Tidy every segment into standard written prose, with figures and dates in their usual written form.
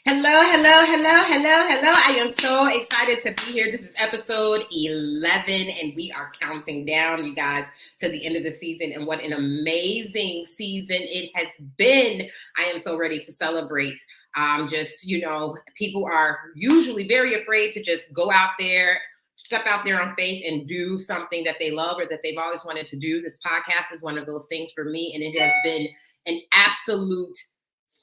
Hello. I am so excited to be here. This is episode 11, and we are counting down, you guys, to the end of the season. And what an amazing season it has been. I am so ready to celebrate. People are usually very afraid to just go out there, step out there on faith and do something that they love or that they've always wanted to do. This podcast is one of those things for me, and it has been an absolute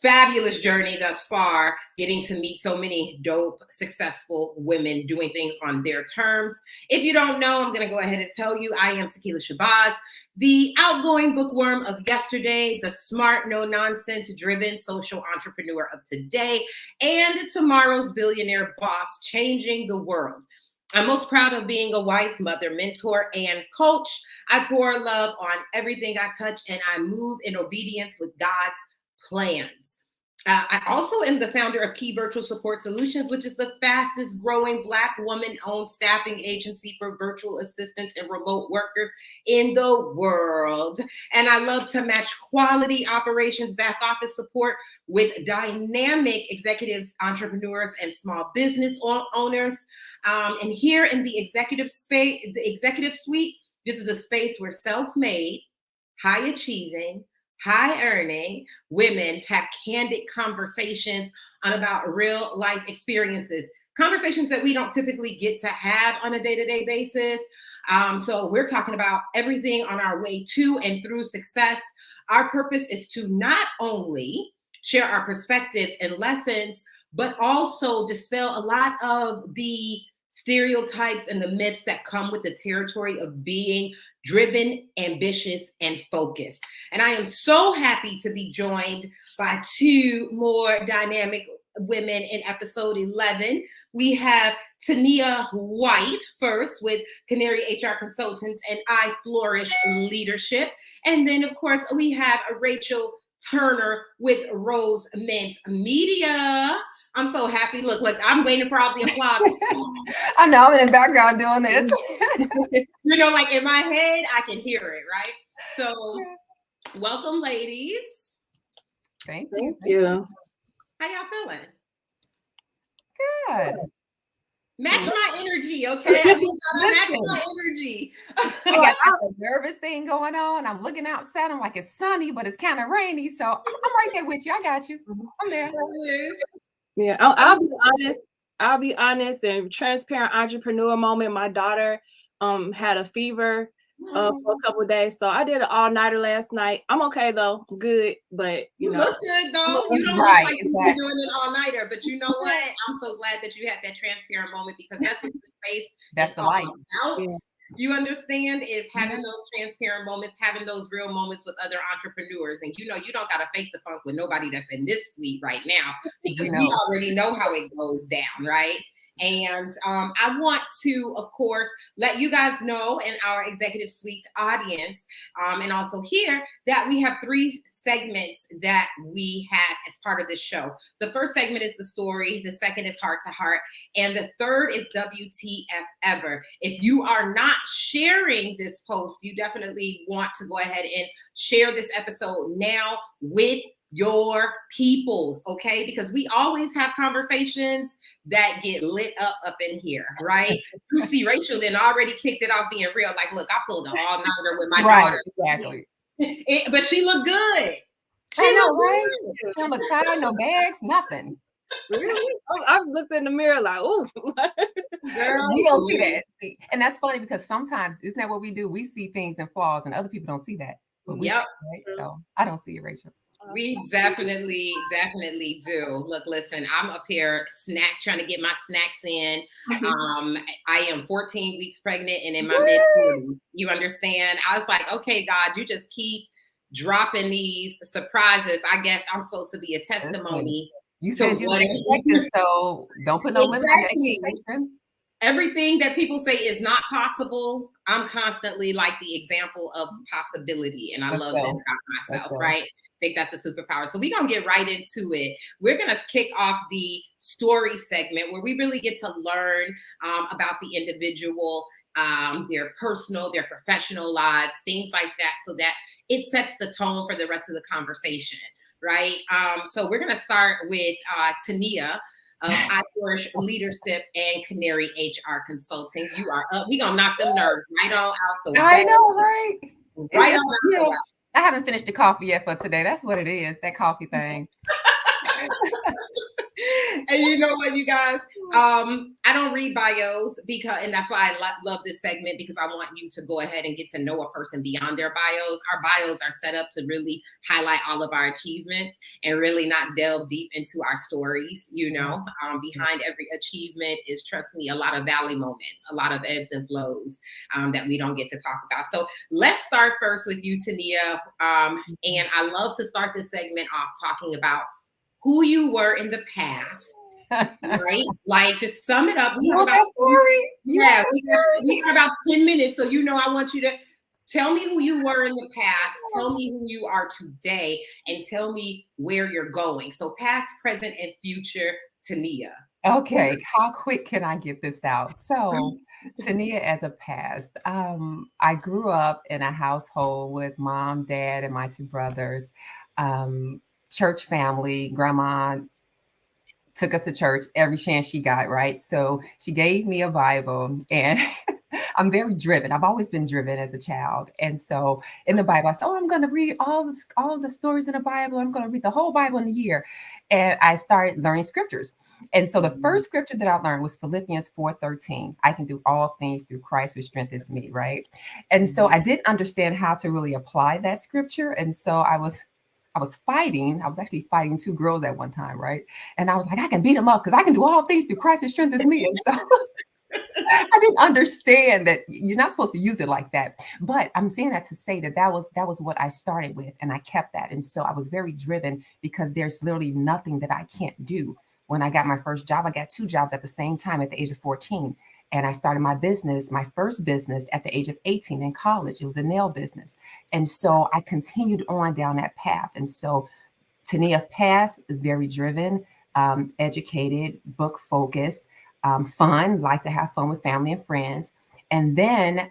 fabulous journey thus far, getting to meet so many dope, successful women doing things on their terms. If you don't know, I'm going to go ahead and tell you, I am TeQuila Shabazz, the outgoing bookworm of yesterday, the smart, no-nonsense driven social entrepreneur of today, and tomorrow's billionaire boss changing the world. I'm most proud of being a wife, mother, mentor, and coach. I pour love on everything I touch, and I move in obedience with God's plans. I also am the founder of Key Virtual Support Solutions, which is the fastest growing Black woman-owned staffing agency for virtual assistants and remote workers in the world. And I love to match quality operations back office support with dynamic executives, entrepreneurs, and small business owners. And here in the executive space, the executive suite, this is a space where self-made, high-achieving, high-earning women have candid conversations on about real life experiences, conversations that we don't typically get to have on a day-to-day basis. So we're talking about everything on our way to and through success. Our purpose is to not only share our perspectives and lessons, but also dispel a lot of the stereotypes and the myths that come with the territory of being driven, ambitious, and focused. And I am so happy to be joined by two more dynamic women in episode 11. We have Tania White first with Canary HR Consultants and I Flourish Leadership. And then, of course, we have Rachael Turner with Rosemint Media. I'm so happy. Look, I'm waiting for all the applause. I know, I'm in the background doing this. Like in my head, I can hear it, right? So, welcome, ladies. Thank you. How y'all feeling? Good. Match my energy, okay? I need y'all to match my energy. I got a nervous thing going on. I'm looking outside. I'm like, it's sunny, but it's kind of rainy. So I'm right there with you. I got you. I'm there. Yeah, I'll be honest and transparent entrepreneur moment. My daughter had a fever for a couple of days, so I did an all-nighter last night. I'm okay though, I'm good, but you look good though. You don't look like you're doing an all-nighter, but you know what? I'm so glad that you had that transparent moment because that's what the space that's the life about. Yeah. You understand is having those transparent moments, having those real moments with other entrepreneurs. And you don't got to fake the funk with nobody that's in this suite right now because we already know how it goes down, right? And I want to, of course, let you guys know in our executive suite audience and also here that we have 3 segments that we have as part of this show. The first segment is the story. The second is heart to heart. And the third is WTF ever. If you are not sharing this post, you definitely want to go ahead and share this episode now with your peoples, okay? Because we always have conversations that get lit up in here, right? You see Rachael then already kicked it off being real. Like, look, I pulled an all-nighter with my daughter. Exactly. But she looked good. She don't look tired, no bags, nothing. Really? I've looked in the mirror like, oh, girl, you don't see that. And that's funny because sometimes, isn't that what we do? We see things and flaws and other people don't see that. But we see it, right? So I don't see it, Rachael. We definitely do. Look, listen, I'm up here trying to get my snacks in. I am 14 weeks pregnant and in my mid-40s. You understand? I was like, okay, God, you just keep dropping these surprises. I guess I'm supposed to be a testimony. You said you were expecting, so don't put no limit on expectation. Everything that people say is not possible, I'm constantly like the example of possibility. And I love that about myself, right? I think that's a superpower. So we're going to get right into it. We're going to kick off the story segment where we really get to learn about the individual, their personal, their professional lives, things like that, so that it sets the tone for the rest of the conversation. right? So we're going to start with Tania of iHeart Leadership and Canary HR Consulting. You are up. We're going to knock them nerves right on out the way. I know, right? Right on out the way. I haven't finished the coffee yet for today. That's what it is, that coffee thing. And you know what, you guys, I don't read bios and that's why I love this segment, because I want you to go ahead and get to know a person beyond their bios. Our bios are set up to really highlight all of our achievements and really not delve deep into our stories. Behind every achievement is, trust me, a lot of valley moments, a lot of ebbs and flows that we don't get to talk about. So let's start first with you, Tania. And I love to start this segment off talking about who you were in the past, right? Like, just sum it up. We have about story. We have about 10 minutes. So, I want you to tell me who you were in the past, tell me who you are today, and tell me where you're going. So past, present, and future, Tania. Okay, how quick can I get this out? So Tania as a past. I grew up in a household with mom, dad, and my two brothers. Church family. Grandma took us to church every chance she got, right? So she gave me a Bible, and I'm very driven. I've always been driven as a child. And so in the Bible, I said, I'm going to read all the stories in the Bible. I'm going to read the whole Bible in a year. And I started learning scriptures. And so the first scripture that I learned was Philippians 4:13. I can do all things through Christ who strengthens me, right? And so I didn't understand how to really apply that scripture. And so I was fighting. I was actually fighting two girls at one time, right? And I was like, I can beat them up because I can do all things through Christ who strengthens me. And so I didn't understand that you're not supposed to use it like that. But I'm saying that to say that was what I started with, and I kept that. And so I was very driven because there's literally nothing that I can't do. When I got my first job, I got two jobs at the same time at the age of 14. And I started my first business at the age of 18 in college. It was a nail business. And so I continued on down that path. And so Tania of past is very driven, educated, book focused, fun, like to have fun with family and friends. And then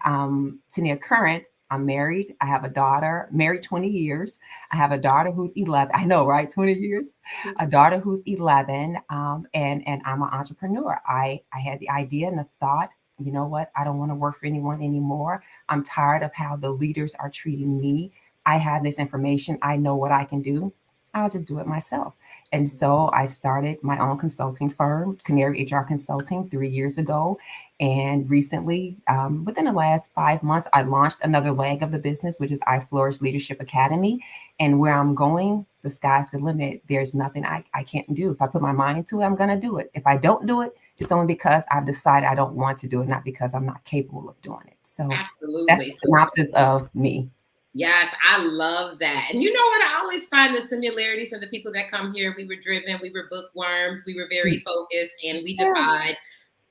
Tania current, I'm married. I have a daughter, married 20 years. I have a daughter who's 11. I know, right? 20 years. A daughter who's 11. And I'm an entrepreneur. I had the idea and the thought, you know what? I don't want to work for anyone anymore. I'm tired of how the leaders are treating me. I have this information. I know what I can do. I'll just do it myself. And so I started my own consulting firm, Canary HR Consulting, 3 years ago. And recently, within the last 5 months, I launched another leg of the business, which is iFlourish Leadership Academy. And where I'm going, the sky's the limit. There's nothing I can't do. If I put my mind to it, I'm going to do it. If I don't do it, it's only because I've decided I don't want to do it, not because I'm not capable of doing it. So absolutely, that's the synopsis of me. Yes, I love that. And you know what? I always find the similarities in the people that come here. We were driven, we were bookworms, we were very focused, and we defied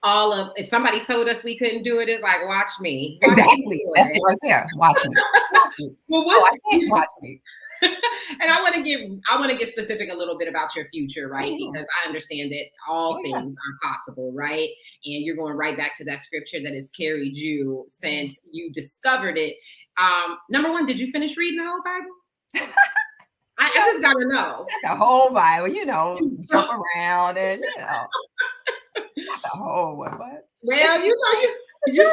all of, if somebody told us we couldn't do it, it's like, watch me. Exactly. That's it right there. Watch me. Watch me. Well, I can't watch me. And I want to get specific a little bit about your future, right? Because I understand that all things are possible, right? And you're going right back to that scripture that has carried you since you discovered it. Number one, did you finish reading the whole Bible? I just gotta know. That's a whole Bible, jump around and not the whole one. What? Well, you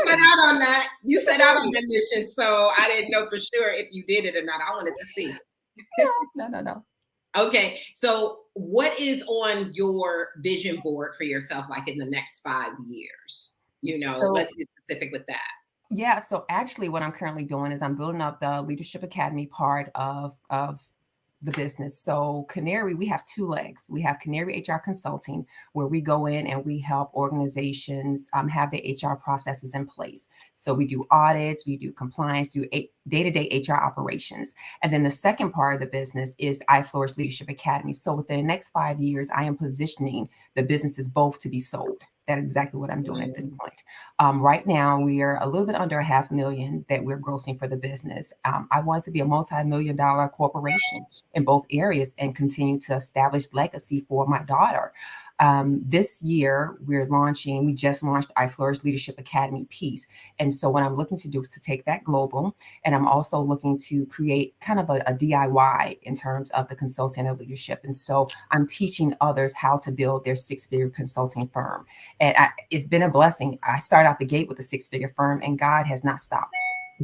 set out on that. You set out on that mission, so I didn't know for sure if you did it or not. I wanted to see. No. Okay, so what is on your vision board for yourself, like in the next 5 years? Let's get specific with that. Yeah, so actually what I'm currently doing is I'm building up the Leadership Academy part of the business. So Canary, we have two legs. We have Canary HR Consulting, where we go in and we help organizations have the HR processes in place. So we do audits, we do compliance, do day-to-day HR operations. And then the second part of the business is iFlourish Leadership Academy. So within the next 5 years, I am positioning the businesses both to be sold. That is exactly what I'm doing at this point. Right now, we are a little bit under $500,000 that we're grossing for the business. I want to be a multi-million-dollar corporation in both areas and continue to establish legacy for my daughter. This year, we just launched I Flourish Leadership Academy piece. And so what I'm looking to do is to take that global, and I'm also looking to create kind of a DIY in terms of the consulting and leadership. And so I'm teaching others how to build their six-figure consulting firm. And it's been a blessing. I started out the gate with a six-figure firm, and God has not stopped.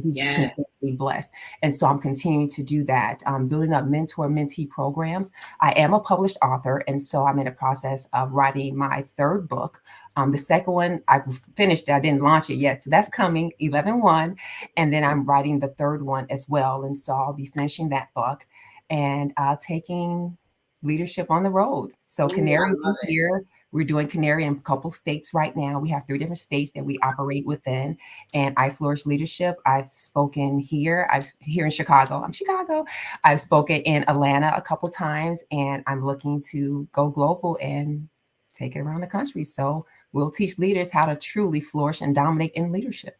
He's consistently blessed. And so I'm continuing to do that, building up mentor-mentee programs. I am a published author, and so I'm in the process of writing my third book. The second one, I finished it. I didn't launch it yet. So that's coming, 11/1. And then I'm writing the third one as well. And so I'll be finishing that book and taking leadership on the road. So Canary is here. We're doing Canary in a couple states right now. We have 3 different states that we operate within. And I Flourish Leadership. I've spoken here. Here in Chicago. I'm Chicago. I've spoken in Atlanta a couple times, and I'm looking to go global and take it around the country. So we'll teach leaders how to truly flourish and dominate in leadership.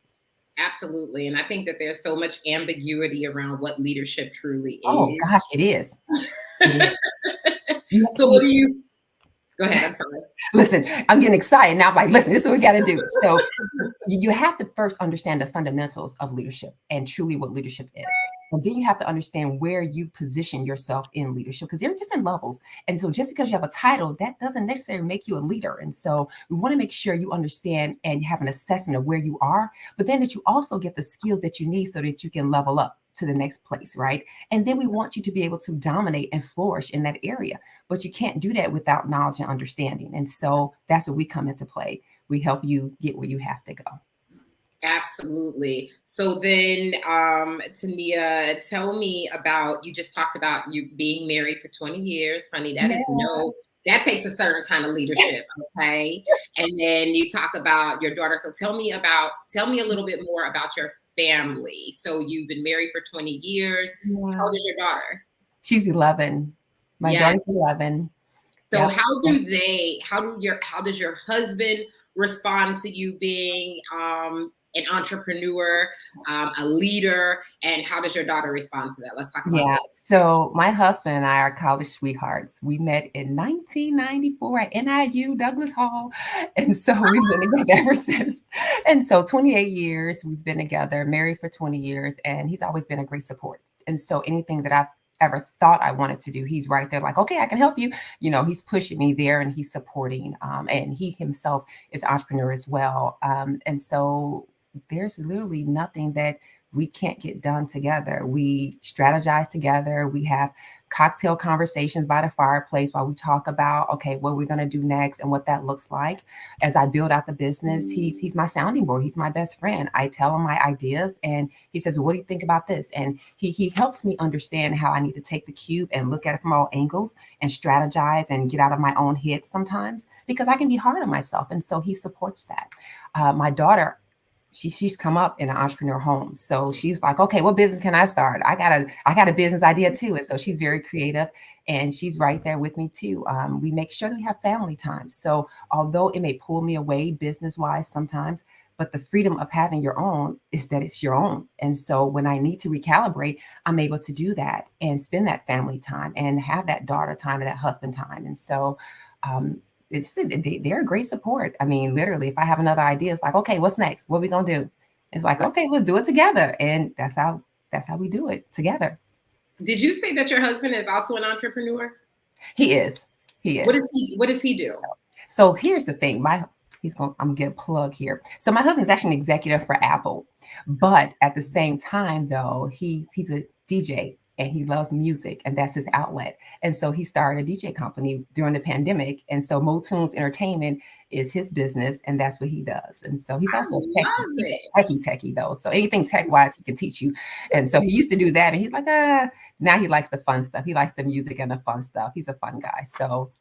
Absolutely. And I think that there's so much ambiguity around what leadership truly is. Oh gosh, it is. So what do you, go ahead, I'm sorry. Listen, I'm getting excited now. I'm like, listen, this is what we got to do. So you have to first understand the fundamentals of leadership and truly what leadership is. And then you have to understand where you position yourself in leadership, because there's different levels. And so just because you have a title, that doesn't necessarily make you a leader. And so we want to make sure you understand and you have an assessment of where you are, but then that you also get the skills that you need so that you can level up to the next place, right? And then we want you to be able to dominate and flourish in that area, but you can't do that without knowledge and understanding. And so that's where we come into play. We help you get where you have to go. Absolutely. So then, Tania, tell me about, you just talked about you being married for 20 years, honey. That is that takes a certain kind of leadership, okay? And then you talk about your daughter. So tell me a little bit more about your family. So you've been married for 20 years. How old is your daughter? She's 11. My daughter's 11. So how does your husband respond to you being an entrepreneur, a leader, and how does your daughter respond to that? Let's talk about that. So my husband and I are college sweethearts. We met in 1994 at NIU Douglas Hall. And so we've been together ever since. And so 28 years we've been together, married for 20 years, and he's always been a great support. And so anything that I've ever thought I wanted to do, he's right there like, okay, I can help you. You know, he's pushing me there and he's supporting. And he himself is an entrepreneur as well. And so there's literally nothing that we can't get done together. We strategize together. We have cocktail conversations by the fireplace while we talk about, okay, what we're going to do next and what that looks like. As I build out the business, he's my sounding board. He's my best friend. I tell him my ideas and he says, what do you think about this? And he helps me understand how I need to take the cube and look at it from all angles and strategize and get out of my own head sometimes, because I can be hard on myself. And so he supports that. My daughter, she's come up in an entrepreneur home. So she's like, okay, what business can I start? I got a business idea too. And so she's very creative and she's right there with me too. We make sure that we have family time. So although it may pull me away business-wise sometimes, but the freedom of having your own is that it's your own. And so when I need to recalibrate, I'm able to do that and spend that family time and have that daughter time and that husband time. And so, they're a great support. I mean, literally, if I have another idea, it's like, okay, what's next? What are we gonna do? It's like, okay, let's do it together. And that's how we do it togetger. Did you say that your husband is also an entrepreneur? He is. What does he do? So here's the thing. I'm gonna get a plug here. So my husband's actually an executive for Apple, but at the same time, though, he's a DJ. And he loves music, and that's his outlet. And so he started a DJ company during the pandemic. And so Motunes Entertainment is his business, and that's what he does. And so he's also a techie though. So anything tech-wise, he can teach you. And so he used to do that, and he's like, now he likes the fun stuff. He likes the music and the fun stuff. He's a fun guy. So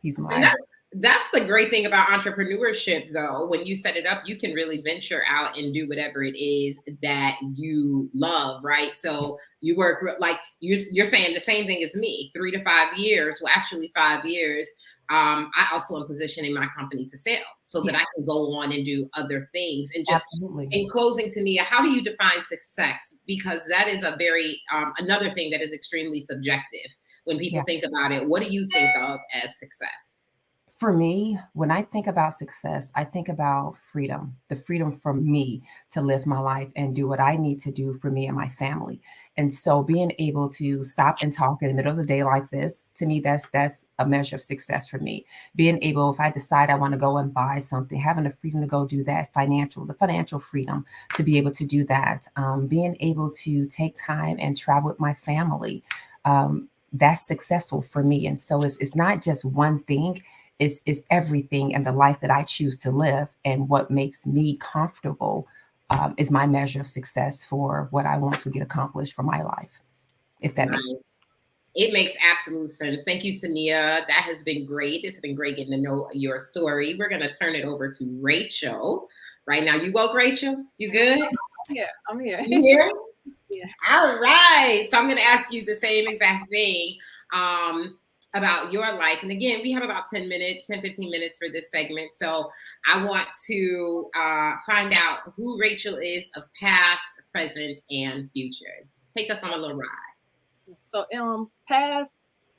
he's my. That's the great thing about entrepreneurship, though. When you set it up, you can really venture out and do whatever it is that you love, right? So you work like you're saying the same thing as me, 3 to 5 years. Well, actually 5 years. I also am positioning my company to sell so that I can go on and do other things. And just in closing, Tania, how do you define success? Because that is a very another thing that is extremely subjective when people think about it. What do you think of as success? For me, when I think about success, I think about freedom, the freedom for me to live my life and do what I need to do for me and my family. And so being able to stop and talk in the middle of the day like this, to me, that's a measure of success for me. Being able, if I decide I want to go and buy something, having the freedom to go do that, the financial freedom to be able to do that, being able to take time and travel with my family. That's successful for me. And so it's not just one thing, is everything, and the life that I choose to live and what makes me comfortable is my measure of success for what I want to get accomplished for my life, if that makes sense. It makes absolute sense. Thank you, Tania. That has been great. It's been great getting to know your story. We're going to turn it over to Rachel right now. You woke, Rachel? You good? I'm here. You here? Yeah. All right. So I'm going to ask you the same exact thing about your life. And again, we have about 10 minutes, 10, 15 minutes for this segment. So I want to find out who Rachel is of past, present, and future. Take us on a little ride. So past,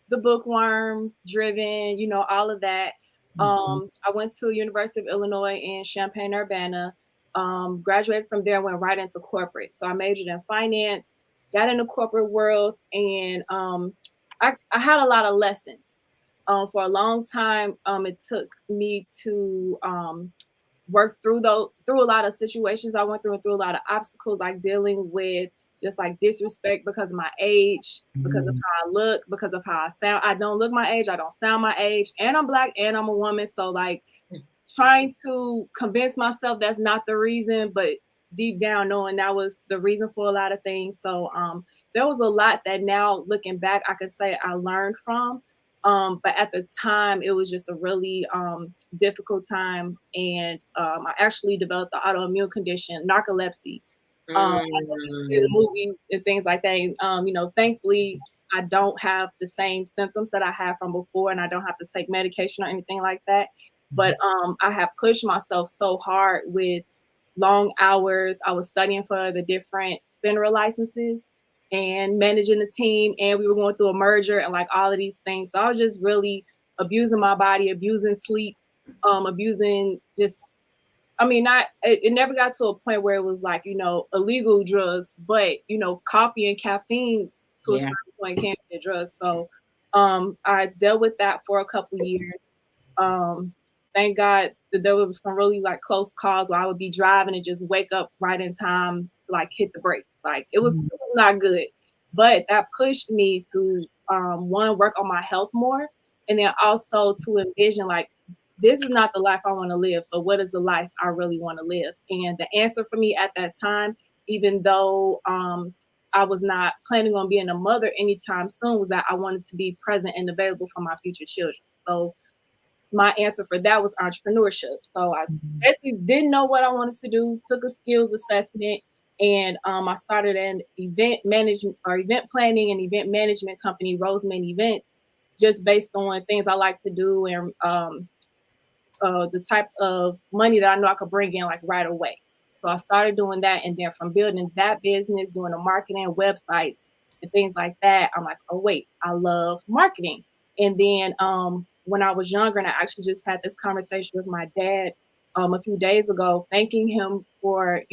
the bookworm, driven, all of that. I went to University of Illinois in Champaign-Urbana. Graduated from there, went right into corporate. So I majored in finance, got in the corporate world, and I had a lot of lessons. For a long time, it took me to work through a lot of situations I went through, and through a lot of obstacles, like dealing with just like disrespect because of my age, because of how I look, because of how I sound. I don't look my age, I don't sound my age, and I'm Black and I'm a woman. So like trying to convince myself that's not the reason, but deep down knowing that was the reason for a lot of things. So there was a lot that now looking back, I could say I learned from. But at the time, it was just a really difficult time. And I actually developed the autoimmune condition, narcolepsy. I see the movies and things like that. Thankfully, I don't have the same symptoms that I had from before, and I don't have to take medication or anything like that. But I have pushed myself so hard with long hours. I was studying for the different FINRA licenses and managing the team, and we were going through a merger and like all of these things. So I was just really abusing my body, abusing sleep, abusing just, it never got to a point where it was like, illegal drugs, but, coffee and caffeine to a certain point can be a drug. So I dealt with that for a couple years. Thank God that there was some really like close calls where I would be driving and just wake up right in time to like hit the brakes. Like it was not good, but that pushed me to one, work on my health more, and then also to envision like, this is not the life I want to live. So what is the life I really want to live? And the answer for me at that time, even though I was not planning on being a mother anytime soon, was that I wanted to be present and available for my future children. So my answer for that was entrepreneurship. So I basically didn't know what I wanted to do, took a skills assessment, and I started an event planning and event management company, Rosemint Events, just based on things I like to do and the type of money that I know I could bring in like right away. So I started doing that, and then from building that business, doing the marketing, websites, and things like that, I'm like, oh wait, I love marketing. And then when I was younger, and I actually just had this conversation with my dad a few days ago, thanking him for,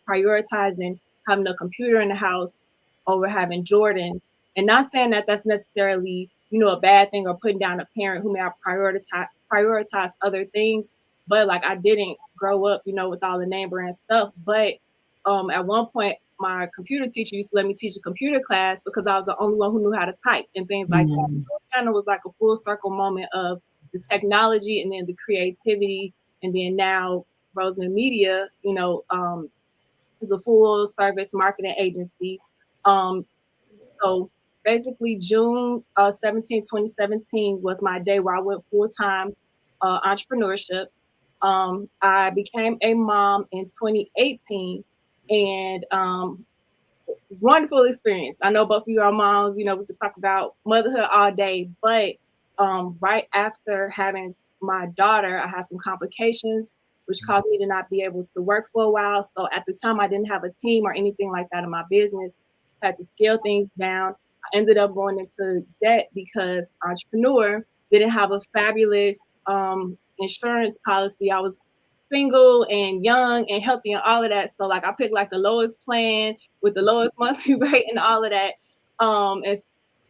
prioritizing having a computer in the house over having Jordans. And not saying that that's necessarily, a bad thing, or putting down a parent who may have prioritize other things. But like I didn't grow up, with all the name brand stuff. But at one point, my computer teacher used to let me teach a computer class because I was the only one who knew how to type and things like that. So it kind of was like a full circle moment of the technology and then the creativity. And then now Rosemint Media, is a full service marketing agency. So basically June 17, 2017 was my day where I went full-time entrepreneurship. I became a mom in 2018, and wonderful experience. I know both of you are moms, we could talk about motherhood all day, but right after having my daughter, I had some complications, which caused me to not be able to work for a while. So at the time, I didn't have a team or anything like that in my business. I had to scale things down. I ended up going into debt because entrepreneur didn't have a fabulous insurance policy. I was single and young and healthy and all of that. So like I picked like the lowest plan with the lowest monthly rate and all of that. And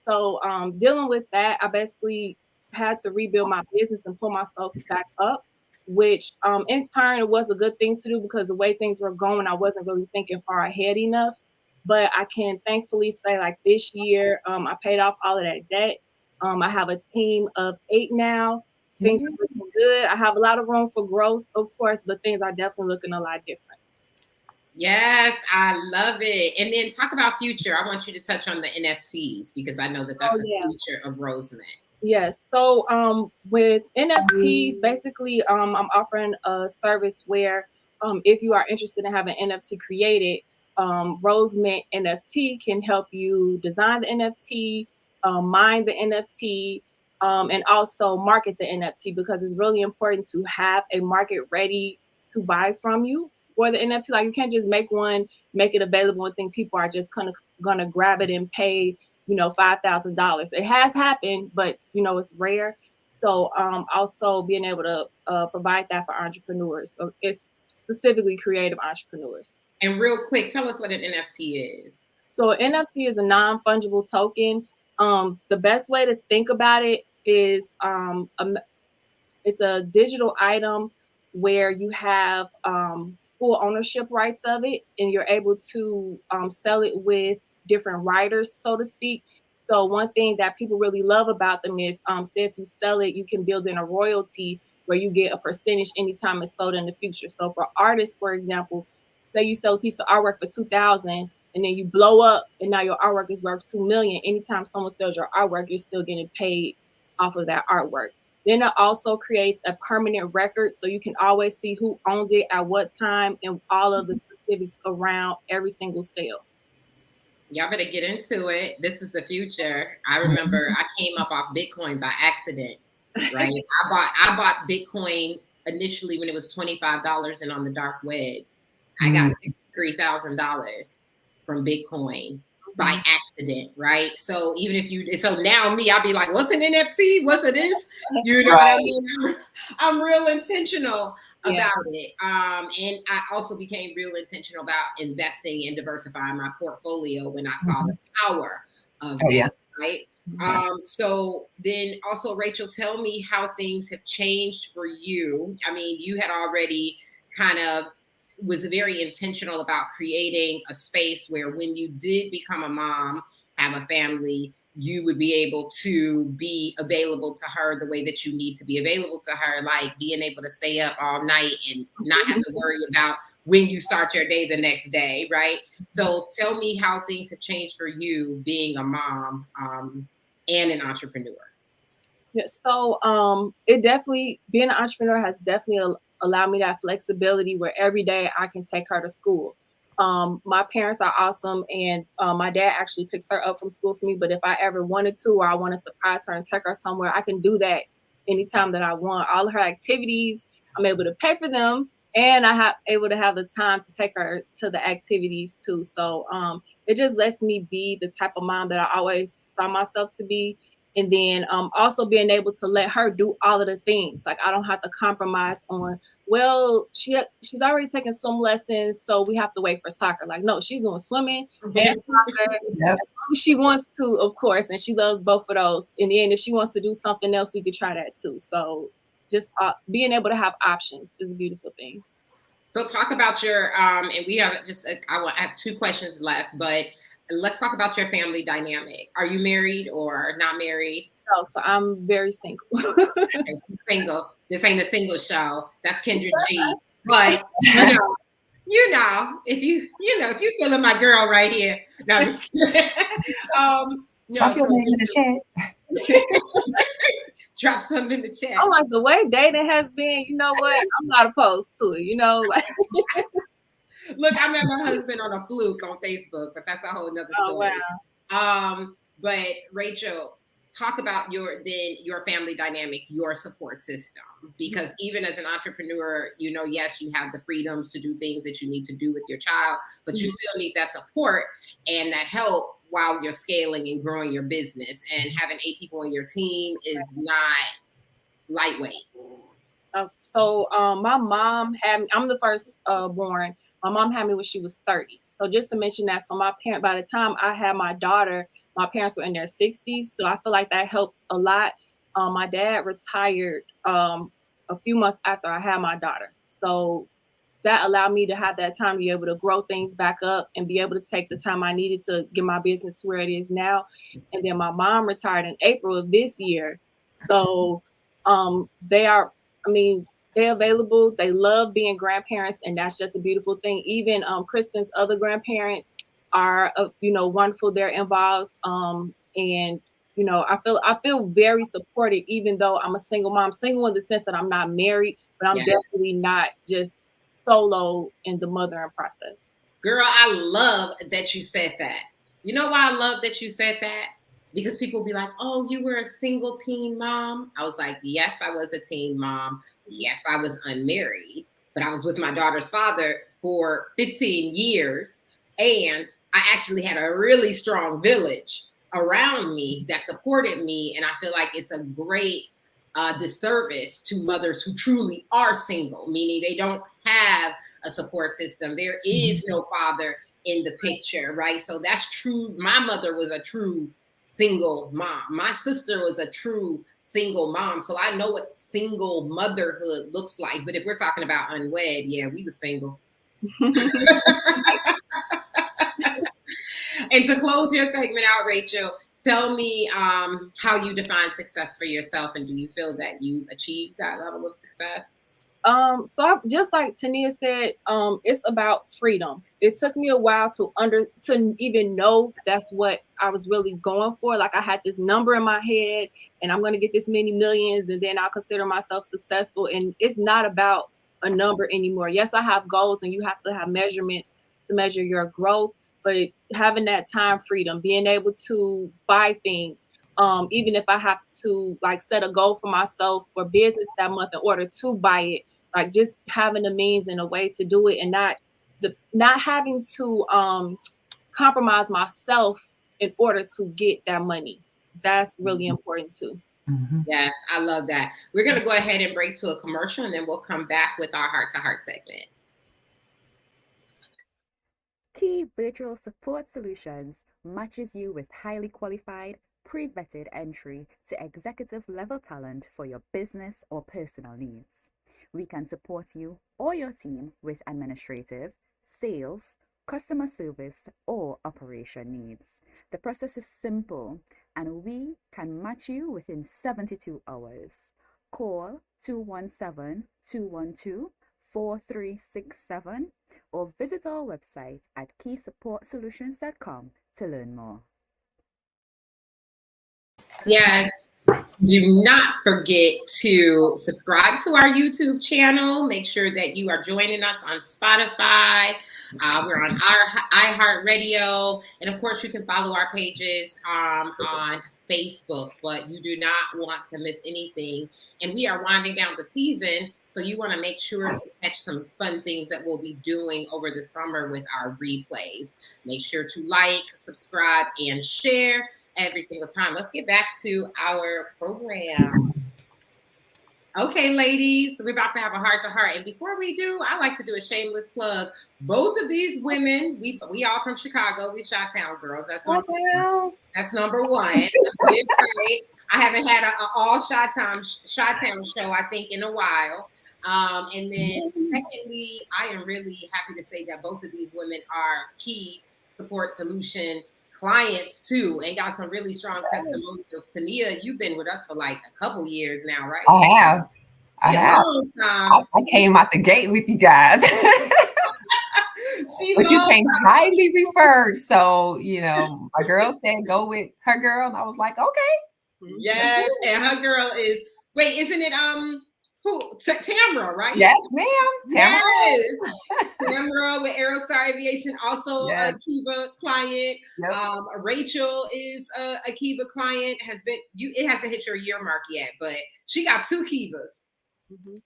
so dealing with that, I basically had to rebuild my business and pull myself back up, which in turn it was a good thing to do because the way things were going, I wasn't really thinking far ahead enough. But I can thankfully say like this year, I paid off all of that debt. I have a team of 8 now. Things are looking good. I have a lot of room for growth, of course, but things are definitely looking a lot different. Yes, I love it. And then talk about future. I want you to touch on the NFTs because I know that that's the future of Rosemint. Yes. So with NFTs, basically, I'm offering a service where if you are interested in having an NFT created, Rosemint NFT can help you design the NFT, mine the NFT, and also market the NFT because it's really important to have a market ready to buy from you for the NFT. Like you can't just make one, make it available and think people are just kind of gonna grab it and pay $5,000. It has happened, but it's rare. So also being able to provide that for entrepreneurs. So it's specifically creative entrepreneurs. And real quick, tell us what an NFT is. So an NFT is a non-fungible token. The best way to think about it is it's a digital item where you have full ownership rights of it, and you're able to sell it with different writers, so to speak. So one thing that people really love about them is, say if you sell it, you can build in a royalty where you get a percentage anytime it's sold in the future. So for artists, for example, say you sell a piece of artwork for $2,000 and then you blow up and now your artwork is worth $2 million. Anytime someone sells your artwork, you're still getting paid off of that artwork. Then it also creates a permanent record so you can always see who owned it at what time and all of the specifics around every single sale. Y'all better get into it. This is the future. I remember I came up off Bitcoin by accident, right? I bought Bitcoin initially when it was $25 and on the dark web. I got $63,000 from Bitcoin by accident, right? So so now me, I'll be like, what's an NFT? What's it is? You know what I mean? I'm real intentional about it. And I also became real intentional about investing and diversifying my portfolio when I saw the power of that, right? So then also, Rachael, tell me how things have changed for you. I mean, you had already kind of was very intentional about creating a space where when you did become a mom, have a family, you would be able to be available to her the way that you need to be available to her, like being able to stay up all night and not have to worry about when you start your day the next day, right? So tell me how things have changed for you being a mom and an entrepreneur. Yeah, so it definitely, being an entrepreneur has definitely allowed me that flexibility where every day I can take her to school. My parents are awesome, and my dad actually picks her up from school for me. But if I ever wanted to, or I want to surprise her and take her somewhere, I can do that anytime that I want. All of her activities, I'm able to pay for them, and I have able to have the time to take her to the activities too. So it just lets me be the type of mom that I always saw myself to be. And then also being able to let her do all of the things. Like I don't have to compromise on, well, she's already taking swim lessons, so we have to wait for soccer. Like, no, she's doing swimming and soccer. Yep. She wants to, of course, and she loves both of those. In the end, if she wants to do something else, we could try that too. So just being able to have options is a beautiful thing. So talk about your, and we have I have 2 questions left, but let's talk about your family dynamic. Are you married or not married? No, so I'm very single. Okay, single. This ain't a single show. That's Kendra G. But you know, if you feeling my girl right here. No, just kidding. Drop your name in the chat. Drop something in the chat. I'm like, the way dating has been, you know what? I'm not opposed to it, like. Look, I met my husband on a fluke on Facebook, but that's a whole nother story. Oh, wow. But Rachael, talk about your family dynamic, your support system, because even as an entrepreneur, yes, you have the freedoms to do things that you need to do with your child, but you still need that support and that help while you're scaling and growing your business. And having 8 people on your team is not lightweight. My mom had me, I'm the first born. My mom had me when she was 30. So just to mention that, so by the time I had my daughter, my parents were in their 60s. So I feel like that helped a lot. My dad retired a few months after I had my daughter. So that allowed me to have that time to be able to grow things back up and be able to take the time I needed to get my business to where it is now. And then my mom retired in April of this year. So they're available. They love being grandparents, and that's just a beautiful thing. Even Kristen's other grandparents are wonderful. They're involved. And I feel very supported, even though I'm a single mom, single in the sense that I'm not married, but I'm definitely not just solo in the mothering process. Girl, I love that you said that. You know why I love that you said that? Because people be like, oh, you were a single teen mom. I was like, yes, I was a teen mom. Yes, I was unmarried, but I was with my daughter's father for 15 years. And I actually had a really strong village around me that supported me. And I feel like it's a great disservice to mothers who truly are single, meaning they don't have a support system. There is no father in the picture, right? So that's true. My mother was a true single mom. My sister was a true single mom. So I know what single motherhood looks like. But if we're talking about unwed, yeah, we were single. And to close your segment out, Rachel, tell me how you define success for yourself, and do you feel that you achieved that level of success? So just like Tania said, it's about freedom. It took me a while to even know that's what I was really going for. Like I had this number in my head and I'm going to get this many millions and then I'll consider myself successful. And it's not about a number anymore. Yes, I have goals and you have to have measurements to measure your growth, but having that time freedom, being able to buy things, even if I have to like set a goal for myself for business that month in order to buy it, like just having the means and a way to do it and not having to compromise myself in order to get that money. That's really important too. Mm-hmm. Yes, I love that. We're going to go ahead and break to a commercial and then we'll come back with our heart to heart segment. Key Virtual Support Solutions matches you with highly qualified, pre-vetted entry to executive level talent for your business or personal needs. We can support you or your team with administrative, sales, customer service, or operation needs. The process is simple and we can match you within 72 hours. Call 217-212-4367 or visit our website at keysupportsolutions.com to learn more. Yes. Do not forget to subscribe to our YouTube channel. Make sure that you are joining us on Spotify. We're on our iHeart Radio. And of course, you can follow our pages on Facebook, but you do not want to miss anything. And we are winding down the season, so you want to make sure to catch some fun things that we'll be doing over the summer with our replays. Make sure to like, subscribe, and share every single time. Let's get back to our program. Okay, ladies, we're about to have a heart to heart. And before we do, I like to do a shameless plug. Both of these women, we all from Chicago. We Chi-Town girls. That's number one. I haven't had an all Chi-Town show, I think, in a while. And then secondly, I am really happy to say that both of these women are key support solution clients too, and got some really strong testimonials. Tania, you've been with us for like a couple years now, right? I have. Long time. I came out the gate with you guys. But you came highly referred. So, my girl said go with her girl. And I was like, okay. Yes. And her girl is, wait, isn't it, Tamara, right? Yes, ma'am. Tamara. Yes. Tamara with Aerostar Aviation, also a Kiva client. Yep. Rachel is a Kiva client. It hasn't hit your year mark yet, but she got 2 Kivas. Mm-hmm.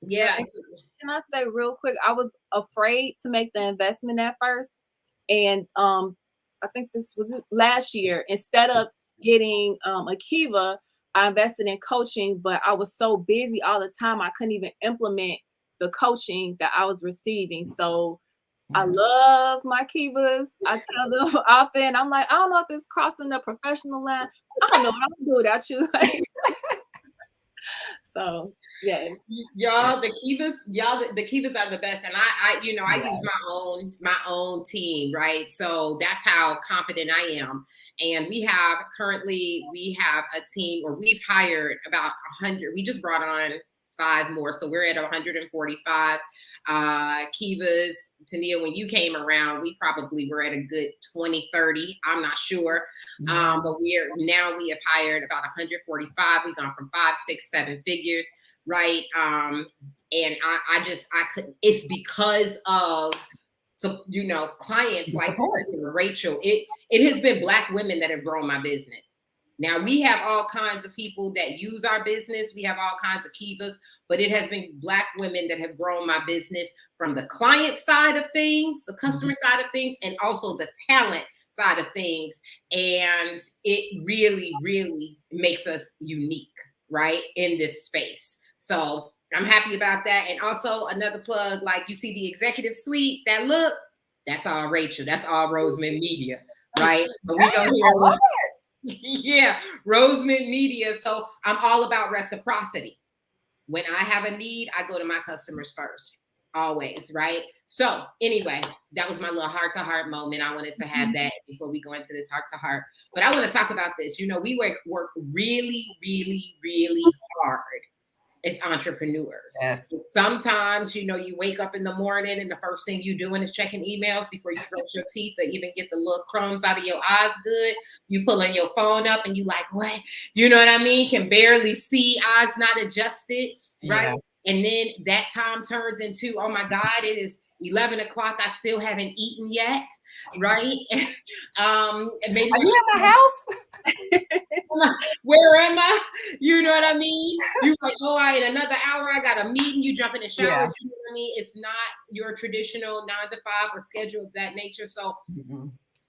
Yes. Can I say real quick? I was afraid to make the investment at first, and I think this was last year. Instead of getting a Kiva, I invested in coaching, but I was so busy all the time, I couldn't even implement the coaching that I was receiving. So I love my Kivas. I tell them often, I'm like, I don't know if this is crossing the professional line. I don't know what I'm gonna do without you. Like, so yes. Y'all, the Kivas are the best. And I use my own team, right? So that's how confident I am. And we have a team, or we've hired about 100. We just brought on 5 more. So we're at 145 Kivas. Tania, when you came around, we probably were at a good 20, 30. I'm not sure. But we have hired about 145. We've gone from 5, 6, 7 figures, right? And I couldn't, it's because of, so, clients like Rachel. It has been Black women that have grown my business. Now, we have all kinds of people that use our business. We have all kinds of Kivas, but it has been Black women that have grown my business from the client side of things, the customer side of things, and also the talent side of things. And it really, really makes us unique, right, in this space. So I'm happy about that. And also another plug, like you see the executive suite, that look, that's all Rachel. That's all Rosemint Media, right? But we go here. Yeah, Rosemint Media. So I'm all about reciprocity. When I have a need, I go to my customers first, always, right? So anyway, that was my little heart-to-heart moment. I wanted to have that before we go into this heart-to-heart. But I want to talk about this. We work really, really, really hard as entrepreneurs. Yes. Sometimes, you wake up in the morning and the first thing you're doing is checking emails before you brush your teeth or even get the little crumbs out of your eyes good. You pulling your phone up and you like, what? You know what I mean? Can barely see, eyes not adjusted, right? Yeah. And then that time turns into, oh my God, it is 11 o'clock. I still haven't eaten yet, right? And maybe are you at my house? Where am I? You know what I mean? You like, oh, in another hour I got a meeting. You jump in the shower. Yeah. You know what I mean? It's not your traditional 9 to 5 or schedule of that nature. So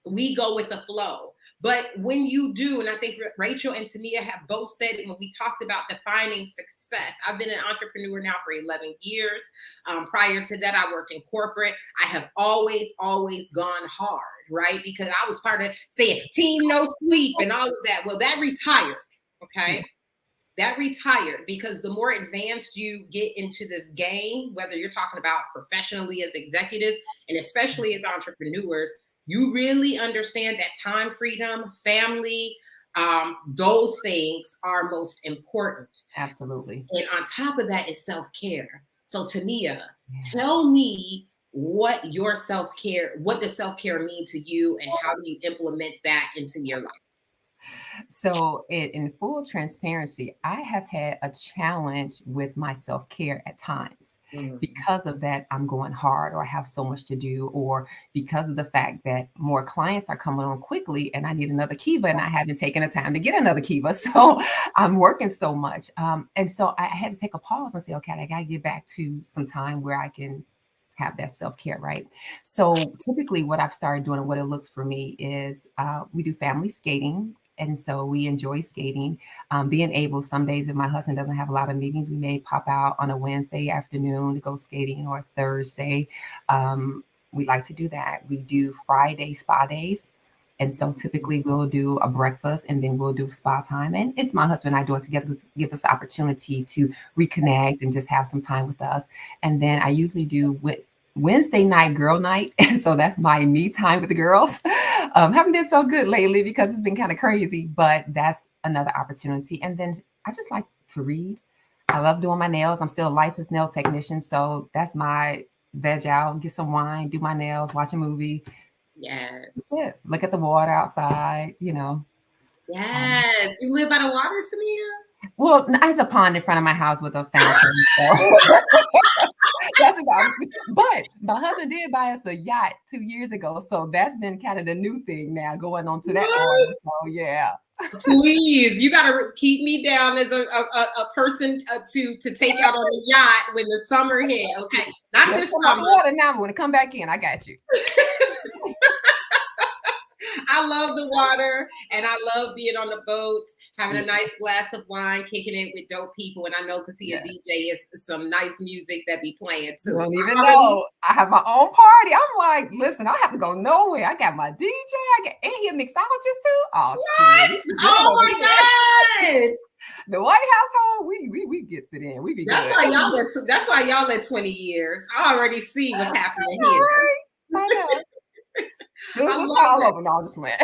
we go with the flow. But when you do, and I think Rachel and Tania have both said it when we talked about defining success. I've been an entrepreneur now for 11 years. Prior to that, I worked in corporate. I have always gone hard, right? Because I was part of saying team no sleep and all of that. Well, that retired, okay? That retired because the more advanced you get into this game, whether you're talking about professionally as executives and especially as entrepreneurs, you really understand that time freedom, family, those things are most important. Absolutely. And on top of that is self-care. So Tania, tell me what does self-care mean to you and how do you implement that into your life? So in full transparency, I have had a challenge with my self-care at times. Because of that, I'm going hard, or I have so much to do, or because of the fact that more clients are coming on quickly and I need another Kiva and I haven't taken the time to get another Kiva. So I'm working so much. And so I had to take a pause and say, okay, I got to get back to some time where I can have that self-care, right? So typically what I've started doing and what it looks for me is we do family skating. And so we enjoy skating, being able, some days if my husband doesn't have a lot of meetings, we may pop out on a Wednesday afternoon to go skating, or Thursday. We like to do that. We do Friday spa days. And so typically we'll do a breakfast and then we'll do spa time. And it's my husband and I doing together to give us the opportunity to reconnect and just have some time with us. And then I usually do Wednesday night girl night. And so that's my me time with the girls. Haven't been so good lately because it's been kind of crazy, but that's another opportunity. And then I just like to read. I love doing my nails. I'm still a licensed nail technician. So that's my veg out, get some wine, do my nails, watch a movie. Yes. Look at the water outside, Yes. You live by the water, Tania? Well, there's a pond in front of my house with a fountain. So. That's about it. But my husband did buy us a yacht 2 years ago. So that's been kind of the new thing now, going on to that order. So yeah. Please, you got to keep me down as a person to take out on the yacht when the summer hit. Okay. Not this summer. Water now, when it come back in, I got you. I love the water, and I love being on the boats, having a nice glass of wine, kicking it with dope people. And I know because he a DJ is some nice music that be playing too. You don't even know. I have my own party. I'm like, listen, I don't have to go nowhere. I got my DJ. And he a mixologist too. Oh, what? Shit. Oh my God. The White household, we gets it in. We be that's good. That's why y'all at 20 years. I already see what's happening here. Right? I know. It's all over. No, I'm just playing.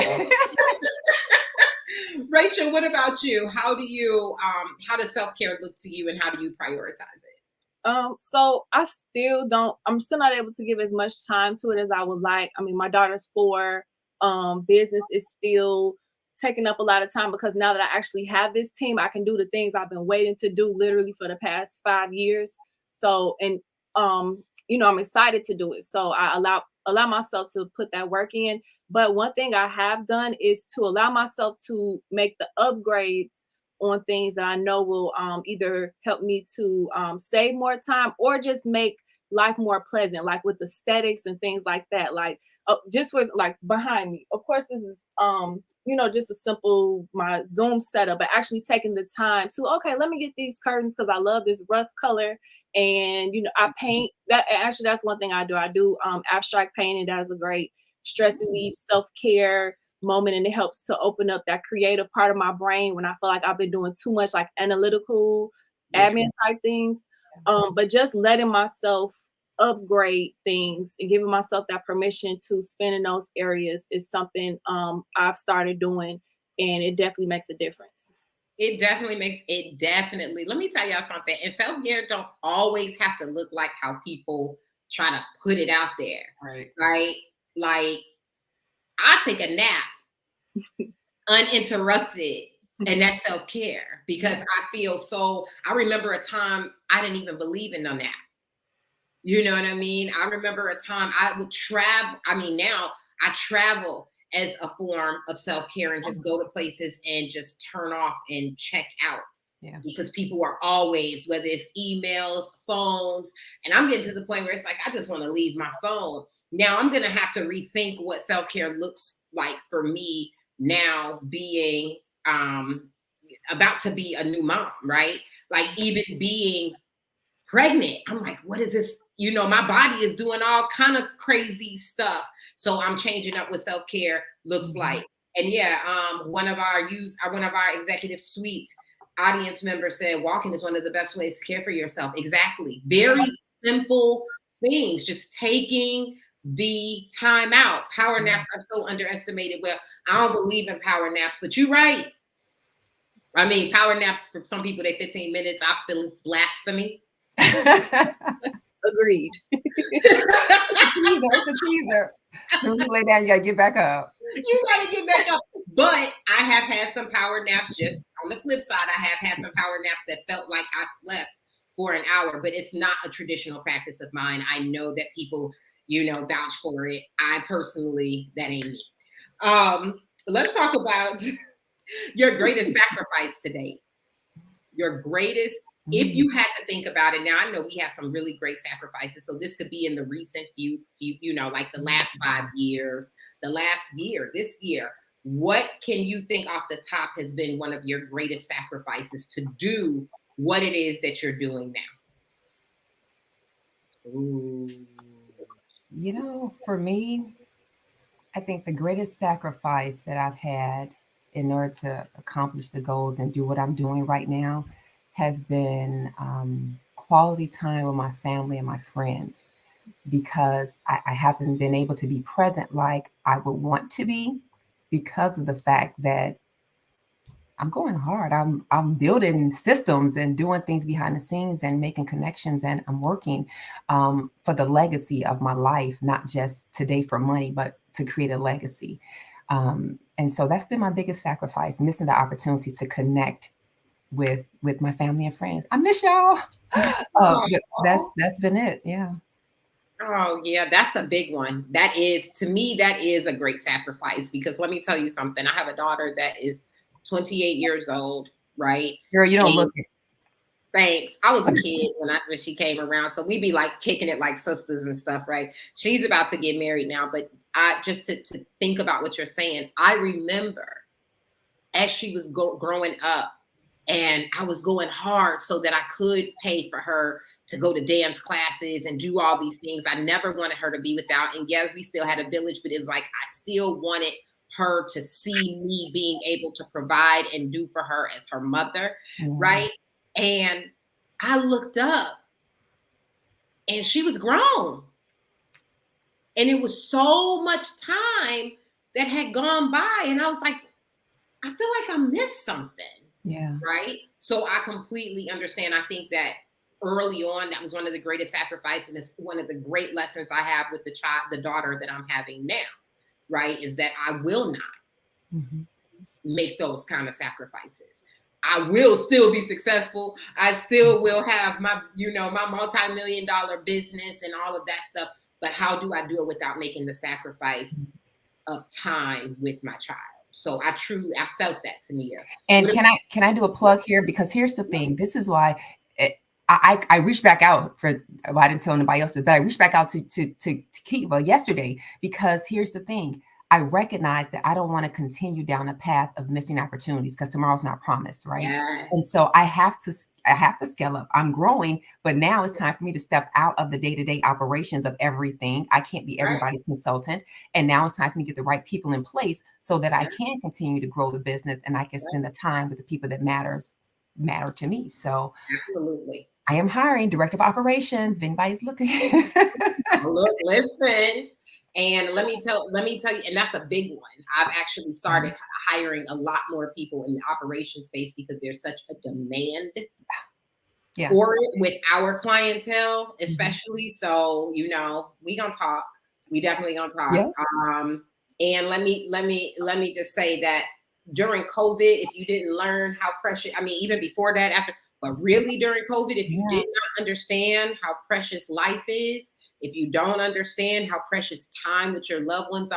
Rachel, what about you? How does self-care look to you, and how do you prioritize it? So I'm still not able to give as much time to it as I would like. I mean, my daughter's 4. Business is still taking up a lot of time because now that I actually have this team, I can do the things I've been waiting to do literally for the past 5 years. So, and I'm excited to do it. So I allow myself to put that work in. But one thing I have done is to allow myself to make the upgrades on things that I know will either help me to save more time or just make life more pleasant, like with aesthetics and things like that. Like just for like behind me, of course, this is just a simple my Zoom setup, but actually taking the time to, okay, let me get these curtains because I love this rust color. And, I paint that. Actually, that's one thing I do. I do abstract painting. That is a great stress relief, self-care moment. And it helps to open up that creative part of my brain when I feel like I've been doing too much like analytical admin type things. But just letting myself upgrade things and giving myself that permission to spend in those areas is something I've started doing, and it definitely makes a difference. It definitely. Let me tell y'all something. And self-care don't always have to look like how people try to put it out there. Right? Like, I take a nap uninterrupted, and that's self-care because I remember a time I didn't even believe in no nap. You know what I mean? I remember a time I would travel. I mean, now I travel as a form of self-care and just go to places and just turn off and check out. Yeah. Because people are always, whether it's emails, phones, and I'm getting to the point where it's like, I just want to leave my phone. Now I'm going to have to rethink what self-care looks like for me now, being about to be a new mom, right? Like even being pregnant, I'm like, what is this? My body is doing all kind of crazy stuff. So I'm changing up what self-care looks like. And one of our executive suite audience members said, walking is one of the best ways to care for yourself. Exactly. Very simple things, just taking the time out. Power naps are so underestimated. Well, I don't believe in power naps, but you're right. I mean, power naps for some people, they 15 minutes. I feel it's blasphemy. Agreed. It's a teaser. Soon you lay down, you gotta get back up. But I have had some power naps. Just on the flip side, I have had some power naps that felt like I slept for an hour, but it's not a traditional practice of mine. I know that people, vouch for it. I personally, that ain't me. Let's talk about your greatest sacrifice today. Your greatest. If you had to think about it, now I know we have some really great sacrifices. So this could be in the recent few, like the last 5 years, the last year, this year. What can you think off the top has been one of your greatest sacrifices to do what it is that you're doing now? Ooh. For me, I think the greatest sacrifice that I've had in order to accomplish the goals and do what I'm doing right now has been quality time with my family and my friends, because I haven't been able to be present like I would want to be because of the fact that I'm going hard. I'm building systems and doing things behind the scenes and making connections, and I'm working for the legacy of my life, not just today for money, but to create a legacy. And so that's been my biggest sacrifice, missing the opportunity to connect with my family and friends. I miss y'all. That's been it. Yeah. Oh yeah, that's a big one. That is, to me, that is a great sacrifice, because let me tell you something. I have a daughter that is 28 years old, right? Girl, you don't look it. Thanks. I was a kid when she came around, so we be like kicking it like sisters and stuff, right? She's about to get married now, but I just to think about what you're saying, I remember as she was growing up, and I was going hard so that I could pay for her to go to dance classes and do all these things. I never wanted her to be without. And yes, we still had a village, but it was like I still wanted her to see me being able to provide and do for her as her mother, right? And I looked up and she was grown. And it was so much time that had gone by. And I was like, I feel like I missed something. Yeah. Right. So I completely understand. I think that early on, that was one of the greatest sacrifices. And it's one of the great lessons I have with the daughter that I'm having now. Right. Is that I will not make those kind of sacrifices. I will still be successful. I still will have my, my multi-million-dollar business and all of that stuff. But how do I do it without making the sacrifice of time with my child? So I felt that, Tania. And can I do a plug here? Because here's the thing. This is why I reached back out I didn't tell anybody else, but I reached back out to TeQuila yesterday, because here's the thing. I recognize that I don't want to continue down a path of missing opportunities, because tomorrow's not promised, right? Yes. And so I have to scale up. I'm growing, but now it's time for me to step out of the day-to-day operations of everything. I can't be everybody's consultant. And now it's time for me to get the right people in place so that I can continue to grow the business and I can spend the time with the people that matter to me. So absolutely. I am hiring director of operations. If anybody's looking. Look, listen. And let me tell you, and that's a big one. I've actually started hiring a lot more people in the operations space because there's such a demand for it with our clientele, especially. So, we gonna talk. We definitely gonna talk. Yeah. And let me just say that during COVID, if you didn't learn how precious, even before that, after, but really during COVID, if you did not understand how precious life is, if you don't understand how precious time with your loved ones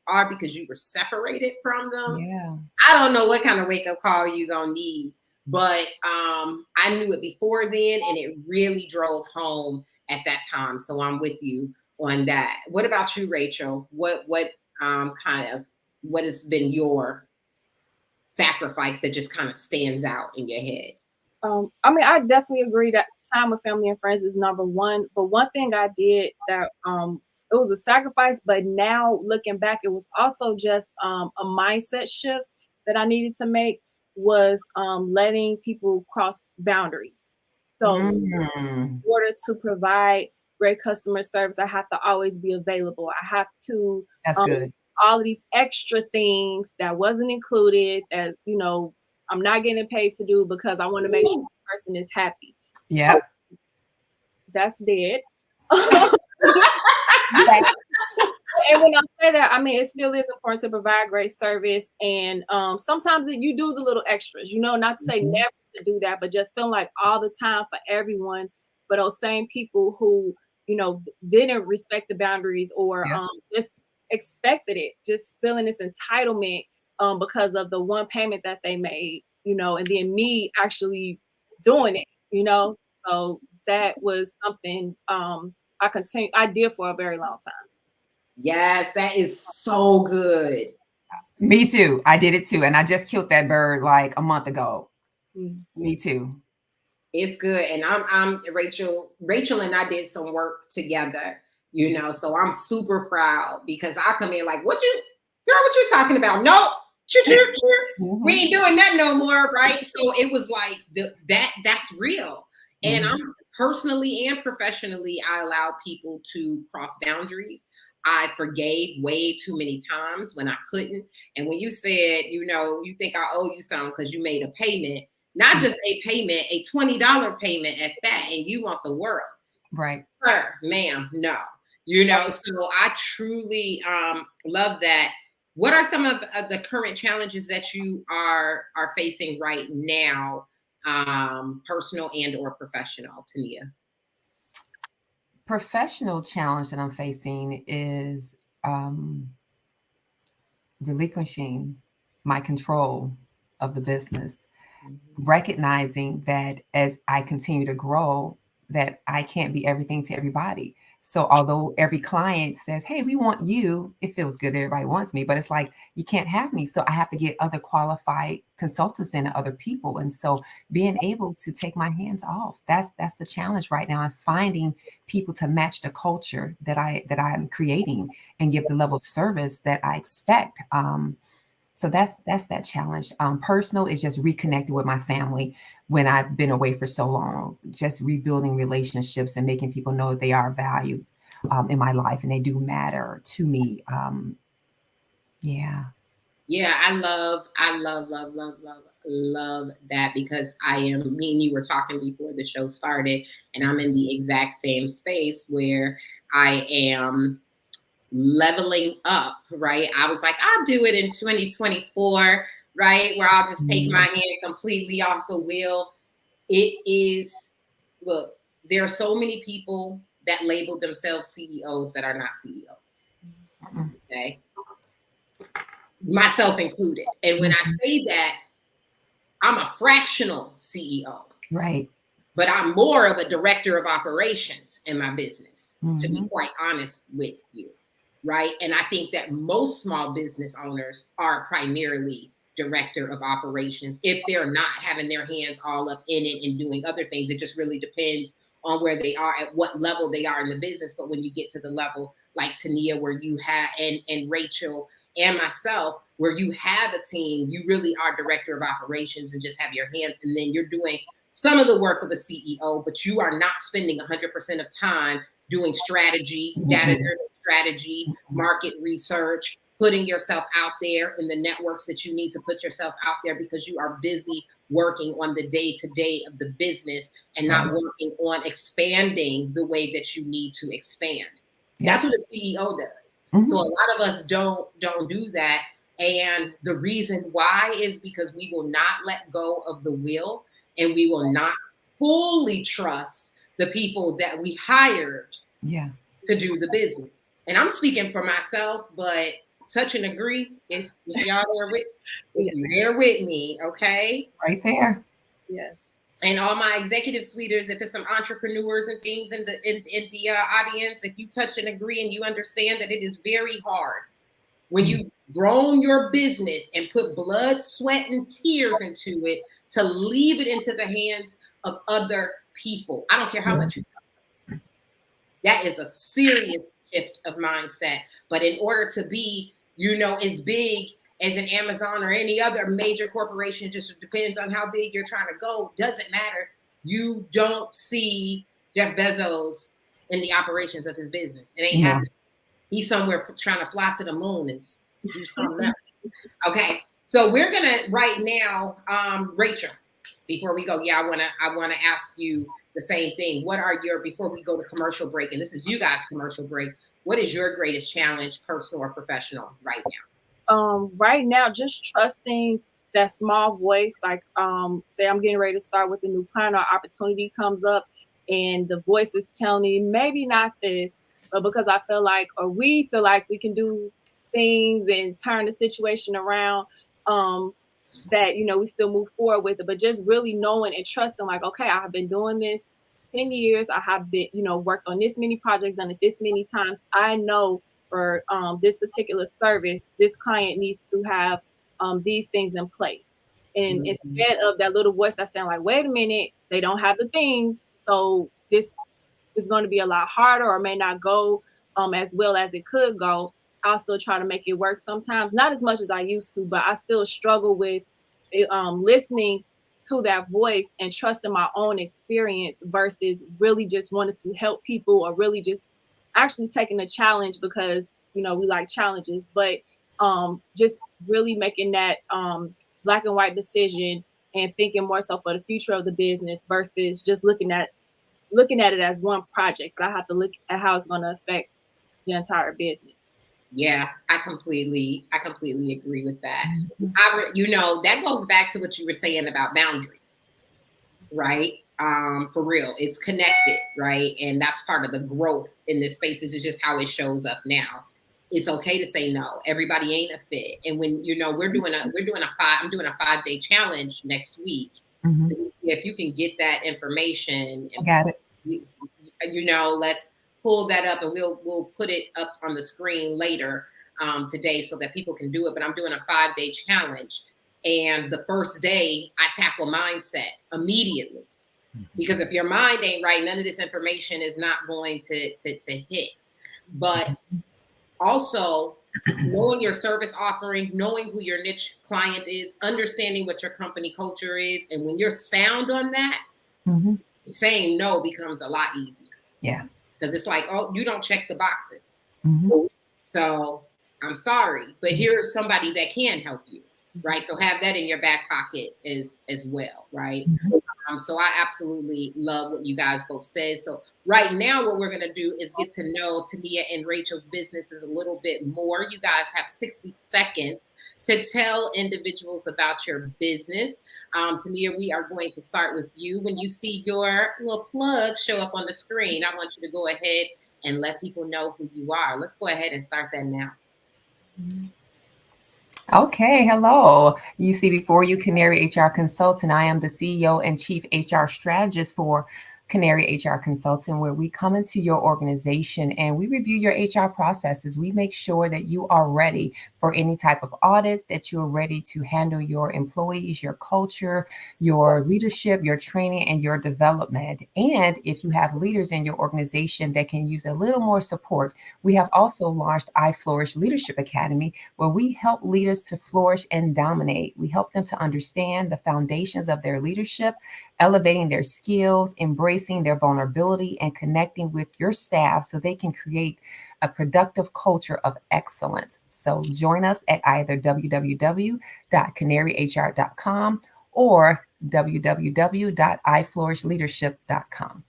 are because you were separated from them, I don't know what kind of wake-up call you're going to need. But I knew it before then, and it really drove home at that time. So I'm with you on that. What about you, Rachel? What has been your sacrifice that just kind of stands out in your head? I definitely agree that time with family and friends is number one. But one thing I did that it was a sacrifice, but now looking back, it was also just a mindset shift that I needed to make, was letting people cross boundaries. So in order to provide great customer service, I have to always be available. I have to That's good. All of these extra things that wasn't included, that I'm not getting paid to do, because I want to make sure the person is happy. Yeah. That's dead. And when I say that, it still is important to provide great service. And sometimes you do the little extras, not to say never to do that, but just feeling like all the time for everyone. But those same people who, didn't respect the boundaries or just expected it, just feeling this entitlement because of the one payment that they made, and then me actually doing it, so that was something I did for a very long time. Yes, that is so good. Me too. I did it too. And I just killed that bird like a month ago. Me too. It's good. And I'm Rachel and I did some work together, so I'm super proud, because I come in like, what you talking about? Nope. We ain't doing that no more, right? So it was like that's real. And I'm personally and professionally, I allow people to cross boundaries. I forgave way too many times when I couldn't. And when you said, you think I owe you something because you made a payment, not just a payment, a $20 payment at that, and you want the world. Right. Sir, ma'am, no. So I truly love that. What are some of the current challenges that you are facing right now, personal and or professional, Tania? Professional challenge that I'm facing is relinquishing my control of the business. recognizing that as I continue to grow, that I can't be everything to everybody. So although every client says, hey, we want you, it feels good that everybody wants me, but it's like, you can't have me. So I have to get other qualified consultants and other people. And so being able to take my hands off, that's the challenge right now, and finding people to match the culture that I'm creating and give the level of service that I expect. So that's that challenge. Personal is just reconnecting with my family when I've been away for so long, just rebuilding relationships and making people know they are valued in my life and they do matter to me. Yeah. Yeah, I love that, because me and you were talking before the show started, and I'm in the exact same space where I am leveling up, right? I was like, I'll do it in 2024, right? Where I'll just take my hand completely off the wheel. Look, there are so many people that label themselves CEOs that are not CEOs. Okay. Myself included. And when I say that, I'm a fractional CEO. Right. But I'm more of a director of operations in my business, to be quite honest with you. Right. And I think that most small business owners are primarily director of operations if they're not having their hands all up in it and doing other things. It just really depends on where they are, at what level they are in the business. But when you get to the level like Tania, where you have, and Rachael and myself, where you have a team, you really are director of operations and just have your hands, and then you're doing some of the work of a CEO, but you are not spending 100% of time doing strategy, data-driven strategy, market research, putting yourself out there in the networks that you need to put yourself out there, because you are busy working on the day-to-day of the business and not working on expanding the way that you need to expand. That's what a CEO does. So a lot of us don't do that. And the reason why is because we will not let go of the will, and we will not fully trust the people that we hired to do the business. And I'm speaking for myself, but touch and agree if y'all there with me, okay? Right there. Yes. And all my executive suiters, if it's some entrepreneurs and things in the audience, if you touch and agree and you understand that it is very hard when you've grown your business and put blood, sweat, and tears into it, to leave it into the hands of other people. I don't care how much you talk. That is a serious shift of mindset. But in order to be, as big as an Amazon or any other major corporation, just depends on how big you're trying to go, doesn't matter. You don't see Jeff Bezos in the operations of his business. It ain't happening. He's somewhere trying to fly to the moon and do something else. Okay. So we're gonna right now, Rachel, before we go, I wanna ask you the same thing. What are before we go to commercial break, and this is you guys' commercial break, what is your greatest challenge, personal or professional, right now? Right now, just trusting that small voice. Like, say I'm getting ready to start with a new client, or opportunity comes up, and the voice is telling me maybe not this, but because I feel like, or we feel like we can do things and turn the situation around, that, we still move forward with it. But just really knowing and trusting, like, okay, I have been doing this 10 years. I have been, worked on this many projects, done it this many times. I know for this particular service, this client needs to have these things in place. And instead of that little voice that's saying like, wait a minute, they don't have the things, so this is going to be a lot harder, or may not go as well as it could go, I'll still try to make it work sometimes. Not as much as I used to, but I still struggle with listening to that voice and trusting my own experience versus really just wanting to help people, or really just actually taking a challenge because, we like challenges, but just really making that black and white decision and thinking more so for the future of the business versus just looking at it as one project. But I have to look at how it's going to affect the entire business. Yeah, I completely agree with that. That goes back to what you were saying about boundaries, right? For real, it's connected, right? And that's part of the growth in this space. This is just how it shows up now. it's okay to say no. Everybody ain't a fit. And when, I'm doing a 5-day challenge next week. Mhm. If you can get that information, I got it. Let's pull that up, and we'll put it up on the screen later today so that people can do it. But I'm doing a 5-day challenge, and the first day I tackle mindset immediately, because if your mind ain't right, none of this information is not going to hit. But also, knowing your service offering, knowing who your niche client is, understanding what your company culture is, and when you're sound on that, Mhm. saying no becomes a lot easier. Yeah. Because it's like, oh, you don't check the boxes. Mhm. So I'm sorry, but here's somebody that can help you, right? So have that in your back pocket as well, right? Mhm. So I absolutely love what you guys both said. So right now, what we're going to do is get to know Tania and Rachel's businesses a little bit more. You guys have 60 seconds to tell individuals about your business. Tania, we are going to start with you. When you see your little plug show up on the screen, I want you to go ahead and let people know who you are. Let's go ahead and start that now. Okay, hello. You see before you Canary HR Consultant. I am the CEO and Chief HR Strategist for Canary HR Consultant, where we come into your organization and we review your HR processes. We make sure that you are ready for any type of audits, that you are ready to handle your employees, your culture, your leadership, your training, and your development. And if you have leaders in your organization that can use a little more support, we have also launched iFlourish Leadership Academy, where we help leaders to flourish and dominate. We help them to understand the foundations of their leadership, elevating their skills, embracing their vulnerability, and connecting with your staff so they can create a productive culture of excellence. So join us at either www.canaryhr.com or www.iflourishleadership.com.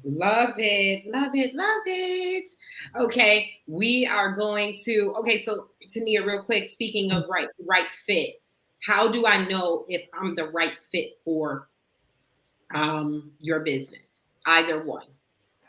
Love it, love it, love it. Okay, we are going to, so Tania, real quick, speaking of right fit, how do I know if I'm the right fit for your business? Either one.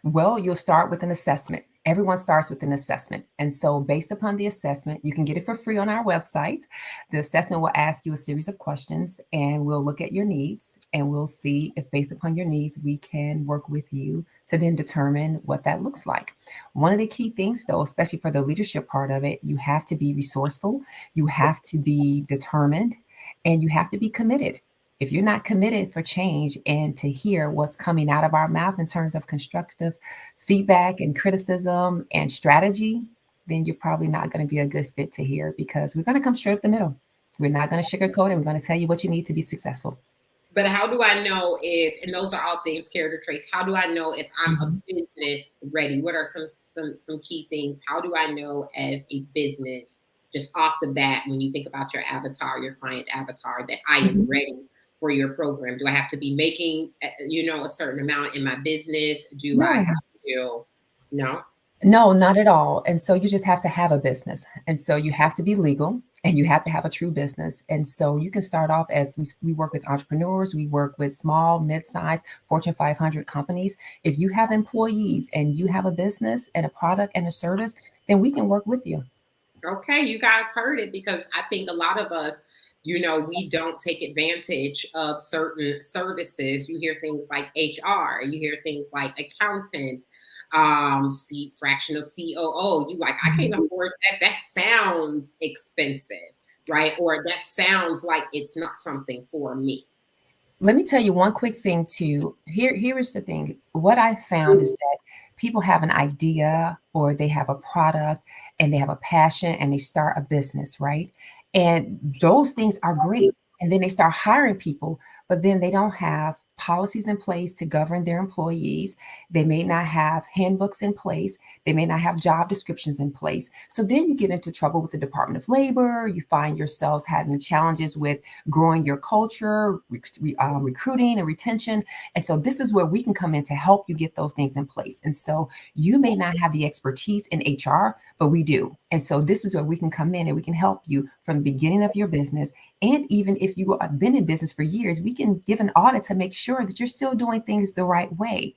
Well, you'll start with an assessment. Everyone starts with an assessment. And so based upon the assessment, you can get it for free on our website. The assessment will ask you a series of questions, and we'll look at your needs, and we'll see if based upon your needs, we can work with you to then determine what that looks like. One of the key things, though, especially for the leadership part of it, you have to be resourceful, you have to be determined, and you have to be committed. If you're not committed for change and to hear what's coming out of our mouth in terms of constructive feedback and criticism and strategy, then you're probably not going to be a good fit to hear, because we're going to come straight up the middle. We're not going to sugarcoat it. We're going to tell you what you need to be successful. But how do I know if, and those are all things, character traits, how do I know if I'm a business ready? What are some key things? How do I know as a business, just off the bat, when you think about your avatar, your client avatar, that I am ready for your program? Do I have to be making, a certain amount in my business? Do I have to, no? No, not at all. And so you just have to have a business. And so you have to be legal, and you have to have a true business. And so you can start off as we work with entrepreneurs, we work with small, mid-sized, Fortune 500 companies. If you have employees and you have a business and a product and a service, then we can work with you. Okay, you guys heard it, because I think a lot of us, we don't take advantage of certain services. You hear things like HR, you hear things like accountant, fractional COO. You like, I can't afford that. That sounds expensive, right? Or that sounds like it's not something for me. Let me tell you one quick thing too. Here is the thing. What I found is that people have an idea, or they have a product, and they have a passion, and they start a business, right? And those things are great. And then they start hiring people, but then they don't have policies in place to govern their employees. They may not have handbooks in place. They may not have job descriptions in place. So then you get into trouble with the Department of Labor. You find yourselves having challenges with growing your culture, recruiting and retention. And so this is where we can come in to help you get those things in place. And so you may not have the expertise in HR, but we do. And so this is where we can come in and we can help you from the beginning of your business. And even if you have been in business for years, we can give an audit to make sure that you're still doing things the right way.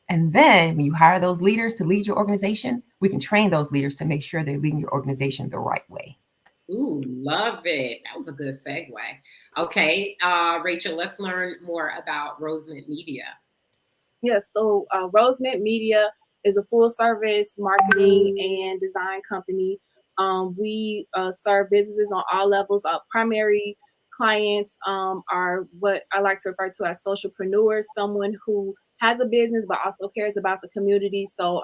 And then when you hire those leaders to lead your organization, we can train those leaders to make sure they're leading your organization the right way. Ooh, love it. That was a good segue. Okay, Rachel, let's learn more about Rosemint Media. Yes, so Rosemint Media is a full service marketing and design company. We serve businesses on all levels. Our primary clients are what I like to refer to as socialpreneurs, someone who has a business but also cares about the community. So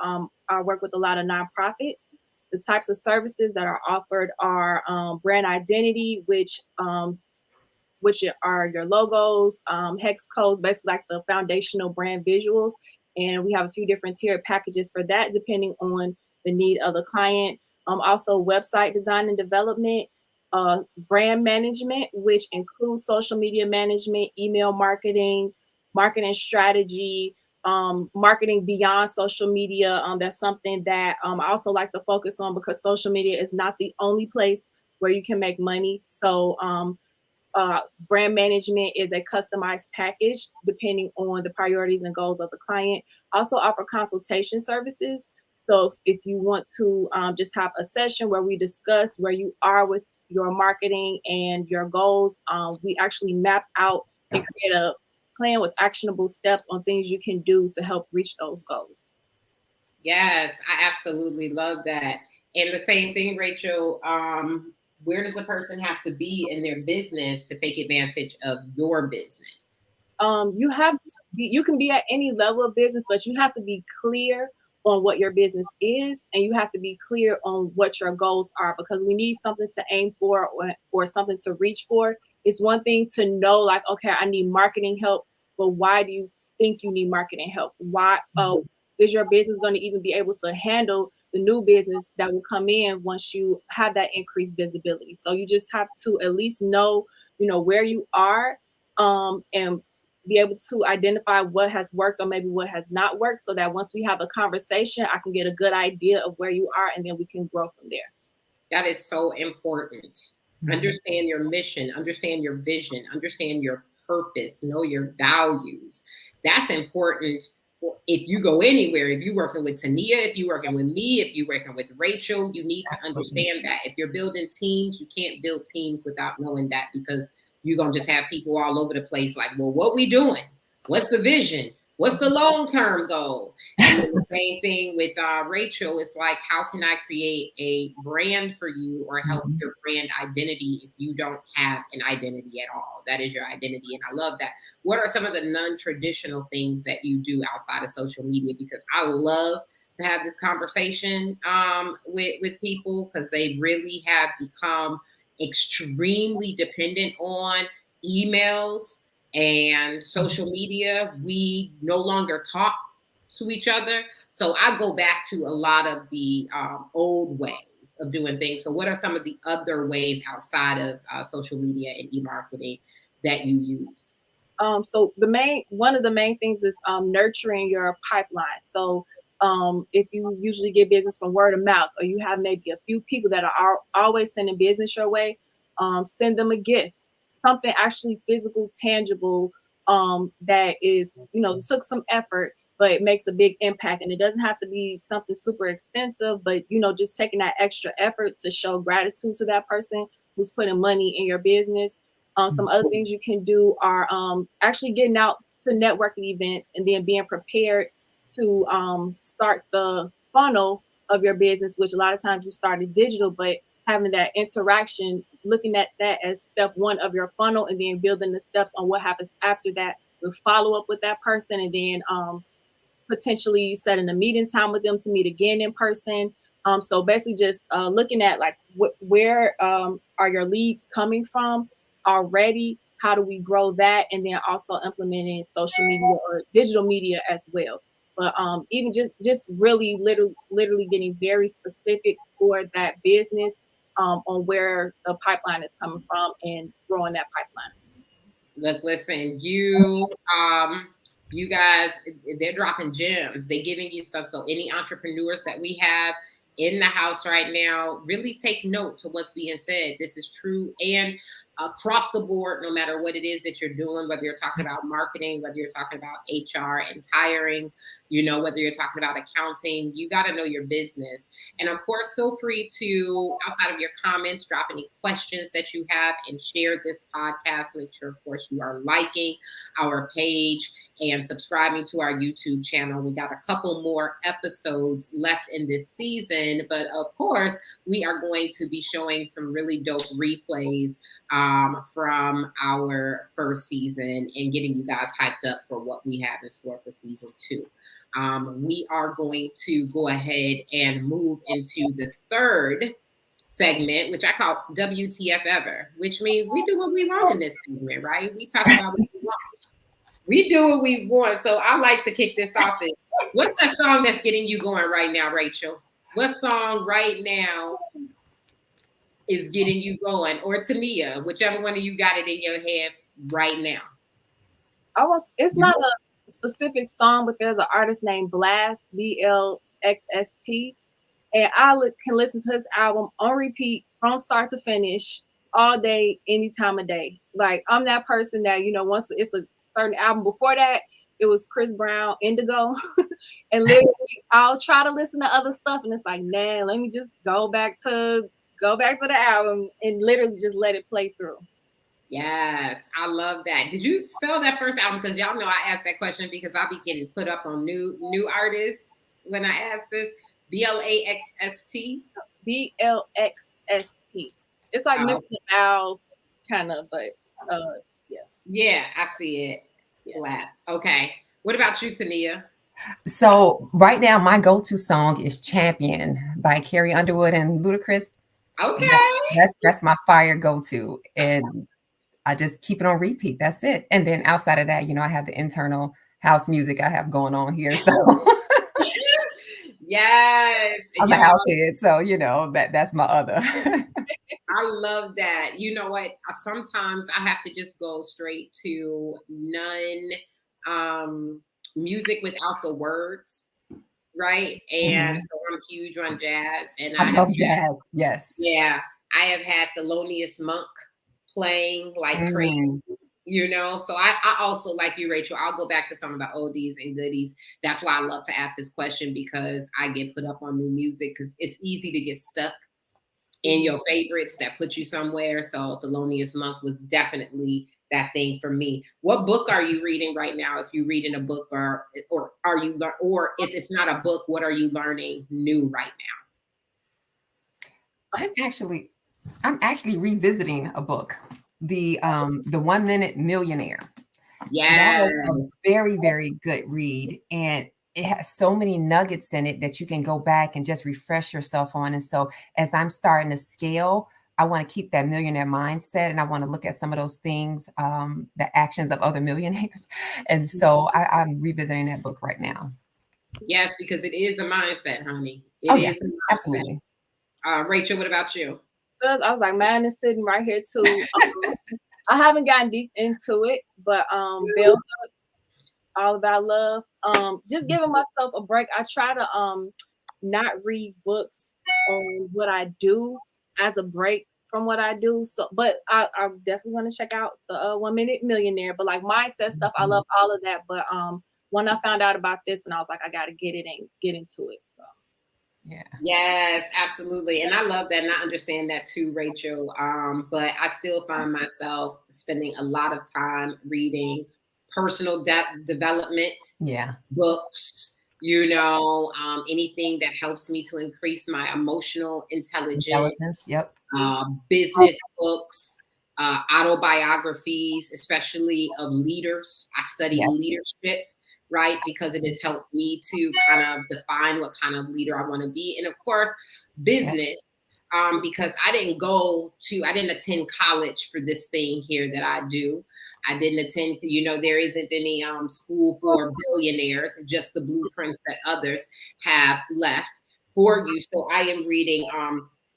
I work with a lot of nonprofits. The types of services that are offered are brand identity, which are your logos, hex codes, basically like the foundational brand visuals. And we have a few different tiered packages for that, depending on the need of the client. Also, website design and development, brand management, which includes social media management, email marketing, marketing strategy, marketing beyond social media. That's something that I also like to focus on because social media is not the only place where you can make money. So brand management is a customized package depending on the priorities and goals of the client. Also offer consultation services. So if you want to just have a session where we discuss where you are with your marketing and your goals, we actually map out and create a plan with actionable steps on things you can do to help reach those goals. Yes, I absolutely love that. And the same thing, Rachel, where does a person have to be in their business to take advantage of your business? You can be at any level of business, but you have to be clear on what your business is, and you have to be clear on what your goals are, because we need something to aim for or something to reach for. It's one thing to know, like, okay, I need marketing help, but why do you think you need marketing help? Why is your business going to even be able to handle the new business that will come in once you have that increased visibility? So you just have to at least know, where you are, and be able to identify what has worked or maybe what has not worked, so that once we have a conversation, I can get a good idea of where you are, and then we can grow from there. That is so important. Mm-hmm. Understand your mission, understand your vision, understand your purpose, know your values. That's important. If you go anywhere, if you're working with Tania, if you're working with me, if you're working with Rachel, you need to understand that. If you're building teams, you can't build teams without knowing that, because you're going to just have people all over the place like, well, what we doing? What's the vision? What's the long-term goal? And then the same thing with Rachel. It's like, how can I create a brand for you or help your brand identity if you don't have an identity at all? That is your identity. And I love that. What are some of the non-traditional things that you do outside of social media? Because I love to have this conversation with people, because they really have become extremely dependent on emails and social media. We no longer talk to each other. So I go back to a lot of the old ways of doing things. So what are some of the other ways outside of social media and e-marketing that you use? So one of the main things is nurturing your pipeline. So if you usually get business from word of mouth, or you have maybe a few people that are always sending business your way, send them a gift, something actually physical, tangible, that is, took some effort, but it makes a big impact. And it doesn't have to be something super expensive, but, just taking that extra effort to show gratitude to that person who's putting money in your business. Some other things you can do are actually getting out to networking events, and then being prepared to start the funnel of your business, which a lot of times you started digital, but having that interaction, looking at that as step one of your funnel, and then building the steps on what happens after that, with follow up with that person, and then potentially setting a meeting time with them to meet again in person. So basically just looking at like where are your leads coming from already? How do we grow that? And then also implementing social media or digital media as well. But even just really literally getting very specific for that business on where the pipeline is coming from and growing that pipeline. Look, listen, you guys, they're dropping gems. They're giving you stuff. So any entrepreneurs that we have in the house right now, really take note to what's being said. This is true. And across the board, no matter what it is that you're doing, whether you're talking about marketing, whether you're talking about HR and hiring, whether you're talking about accounting, you got to know your business. And of course, feel free to, outside of your comments, drop any questions that you have and share this podcast. Make sure, of course, you are liking our page and subscribing to our YouTube channel. We got a couple more episodes left in this season, but of course, we are going to be showing some really dope replays from our first season and getting you guys hyped up for what we have in store for season 2. We are going to go ahead and move into the third segment, which I call WTF Ever, which means we do what we want in this segment, right? We talk about what we want. We do what we want. So I like to kick this off. What's that song that's getting you going right now, Rachel? What song right now is getting you going? Or Tania, whichever one of you got it in your head right now. It's not a specific song, but there's an artist named Blxst, BLXST. And I can listen to his album on repeat from start to finish all day, any time of day. Like, I'm that person that, once it's a certain album, before that, it was Chris Brown, Indigo. And literally, I'll try to listen to other stuff, and it's like, nah, let me just go back to the album and literally just let it play through. Yes, I love that. Did you spell that first album? Because y'all know I asked that question because I'll be getting put up on new artists when I ask this. BLAXST? BLXST. It's like Mr. Al, kind of, but yeah. Yeah, I see it. Yeah. Blast. Okay. What about you, Tania? So right now, my go-to song is Champion by Carrie Underwood and Ludacris. Okay. That's my fire go-to. And I just keep it on repeat. That's it. And then outside of that, I have the internal house music I have going on here. So yes. I'm a house head. So, that's my other. I love that. You know what? Sometimes I have to just go straight to music without the words. Right. And so I'm huge on jazz. And I love jazz. Yes. Yeah. I have had Thelonious Monk playing like crazy, So I also, like you, Rachel, I'll go back to some of the oldies and goodies. That's why I love to ask this question, because I get put up on new music because it's easy to get stuck in your favorites that put you somewhere. So Thelonious Monk was definitely that thing for me. What book are you reading right now? If you're reading a book, or if it's not a book, what are you learning new right now? I'm actually revisiting a book, the 1 Minute Millionaire. Yeah, that was a very, very good read, and it has so many nuggets in it that you can go back and just refresh yourself on. And so as I'm starting to scale, I want to keep that millionaire mindset, and I want to look at some of those things, the actions of other millionaires. And so I'm revisiting that book right now. Yes, because it is a mindset, honey. It is a mindset. Absolutely. Rachel, what about you? I was like, mine is sitting right here too. I haven't gotten deep into it, but Bell Hooks, All About Love. Just giving myself a break. I try to not read books on what I do as a break from what I do. So, but I definitely want to check out the 1 Minute Millionaire. But like mindset stuff, I love all of that. But when I found out about this, and I was like, I got to get it and get into it. So. Yeah. Yes, absolutely. And I love that. And I understand that too, Rachel. But I still find myself spending a lot of time reading personal development books, anything that helps me to increase my emotional intelligence. Yep. Business books, autobiographies, especially of leaders. I study leadership. Right, because it has helped me to kind of define what kind of leader I want to be. And of course, business, because I didn't attend college for this thing here that I do. I didn't attend, there isn't any school for billionaires, just the blueprints that others have left for you. So I am reading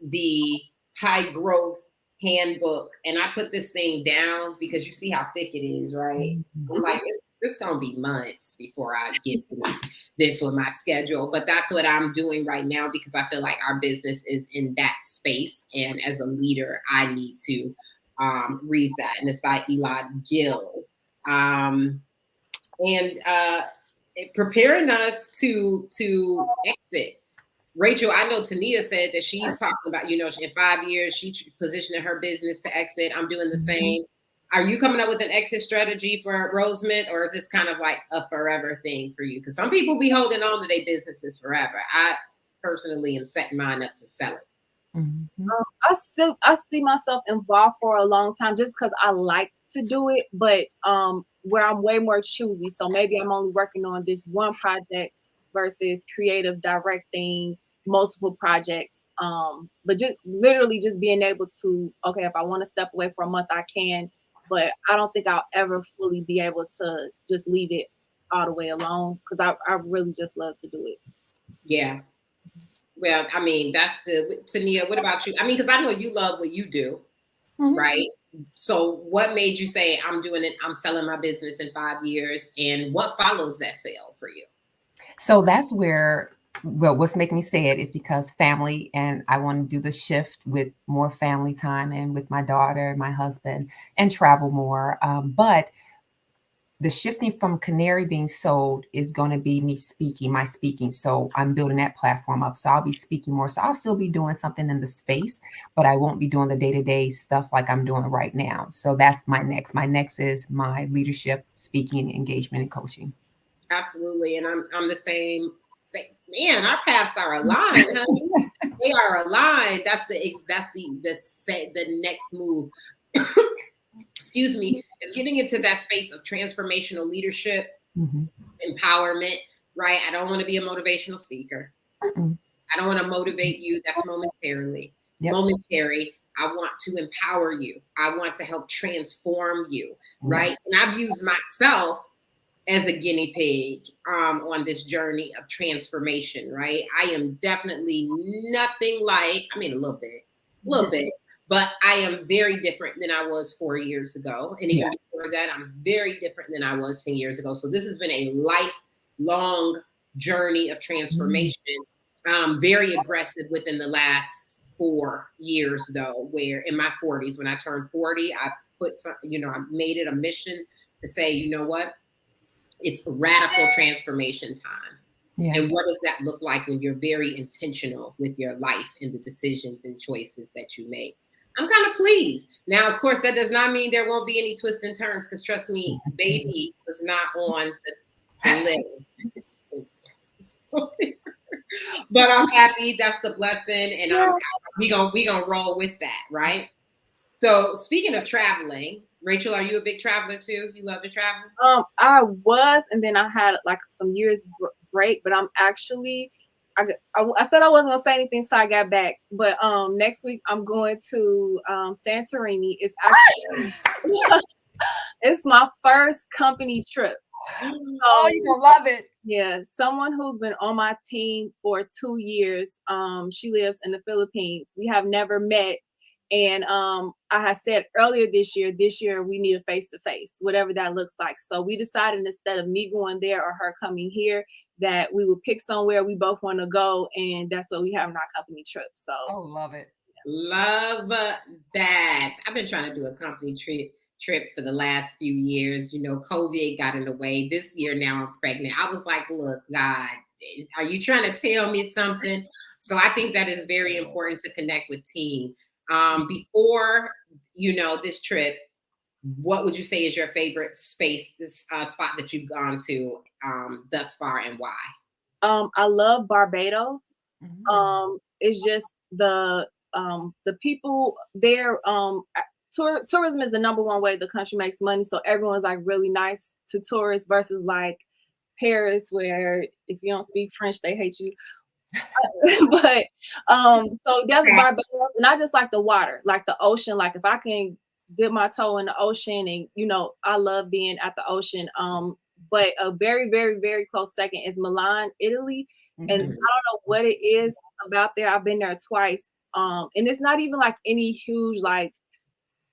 the High Growth Handbook, and I put this thing down because you see how thick it is, right? I'm like, it's going to be months before I get to this with my schedule. But that's what I'm doing right now because I feel like our business is in that space. And as a leader, I need to read that, and it's by Eli Gill. Preparing us to exit. Rachel, I know Tania said that she's talking about, in 5 years, she's positioning her business to exit. I'm doing the same. Are you coming up with an exit strategy for Rosemint, or is this kind of like a forever thing for you? Because some people be holding on to their businesses forever. I personally am setting mine up to sell it. Mm-hmm. I see myself involved for a long time just because I like to do it, but where I'm way more choosy. So maybe I'm only working on this one project versus creative directing multiple projects. But just literally just being able to, okay, if I want to step away for a month, I can, but I don't think I'll ever fully be able to just leave it all the way alone because I really just love to do it. Yeah. Well, I mean, that's good. Tania, what about you? I mean, because I know you love what you do, right? So what made you say, I'm doing it, I'm selling my business in 5 years, and what follows that sale for you? So that's where, well, what's making me say it is because family, and I want to do the shift with more family time and with my daughter, my husband, and travel more. But the shifting from Canary being sold is going to be my speaking. So I'm building that platform up. So I'll be speaking more. So I'll still be doing something in the space, but I won't be doing the day-to-day stuff like I'm doing right now. So that's my next. My next is my leadership, speaking, engagement, and coaching. Absolutely. And I'm the same. Man, our paths are aligned, honey. They are aligned. That's the next move. Excuse me, is getting into that space of transformational leadership, empowerment, right? I don't want to be a motivational speaker. I don't want to motivate you. That's momentary. I want to empower you. I want to help transform you, right? And I've used myself as a guinea pig on this journey of transformation, right? I am definitely nothing like, I mean, a little bit. But I am very different than I was 4 years ago. And even before that, I'm very different than I was 10 years ago. So this has been a lifelong journey of transformation. Very aggressive within the last 4 years, though, where in my 40s, when I turned 40, I put some, I made it a mission to say, you know what? It's radical transformation time. Yeah. And what does that look like when you're very intentional with your life and the decisions and choices that you make? I'm kind of pleased. Now, of course, that does not mean there won't be any twists and turns, because trust me, baby was not on the list. But I'm happy. That's the blessing. And we gonna roll with that, right? So speaking of traveling, Rachel, are you a big traveler too? You love to travel? I was, and then I had like some years break, but I'm actually, I said I wasn't gonna say anything, so I got back. But next week I'm going to Santorini. It's actually it's my first company trip. Oh, you're gonna love it. Yeah, someone who's been on my team for 2 years. She lives in the Philippines. We have never met. And I had said earlier this year we need a face-to-face, whatever that looks like. So we decided instead of me going there or her coming here, that we would pick somewhere we both want to go, and that's what we have in our company trip. So love it. Love that. I've been trying to do a company trip for the last few years. COVID got in the way. This year now I'm pregnant. I was like, look, God, are you trying to tell me something? So I think that is very important to connect with team. Before, this trip, what would you say is your favorite spot that you've gone to thus far, and why? I love Barbados. It's just the people there. Tourism is the number one way the country makes money. So everyone's like really nice to tourists versus like Paris, where if you don't speak French, they hate you. But so that's Barbados, and I just like the water, like the ocean. Like if I can dip my toe in the ocean, and I love being at the ocean. But a very, very, very close second is Milan, Italy. And I don't know what it is about there. I've been there twice. And it's not even like any huge like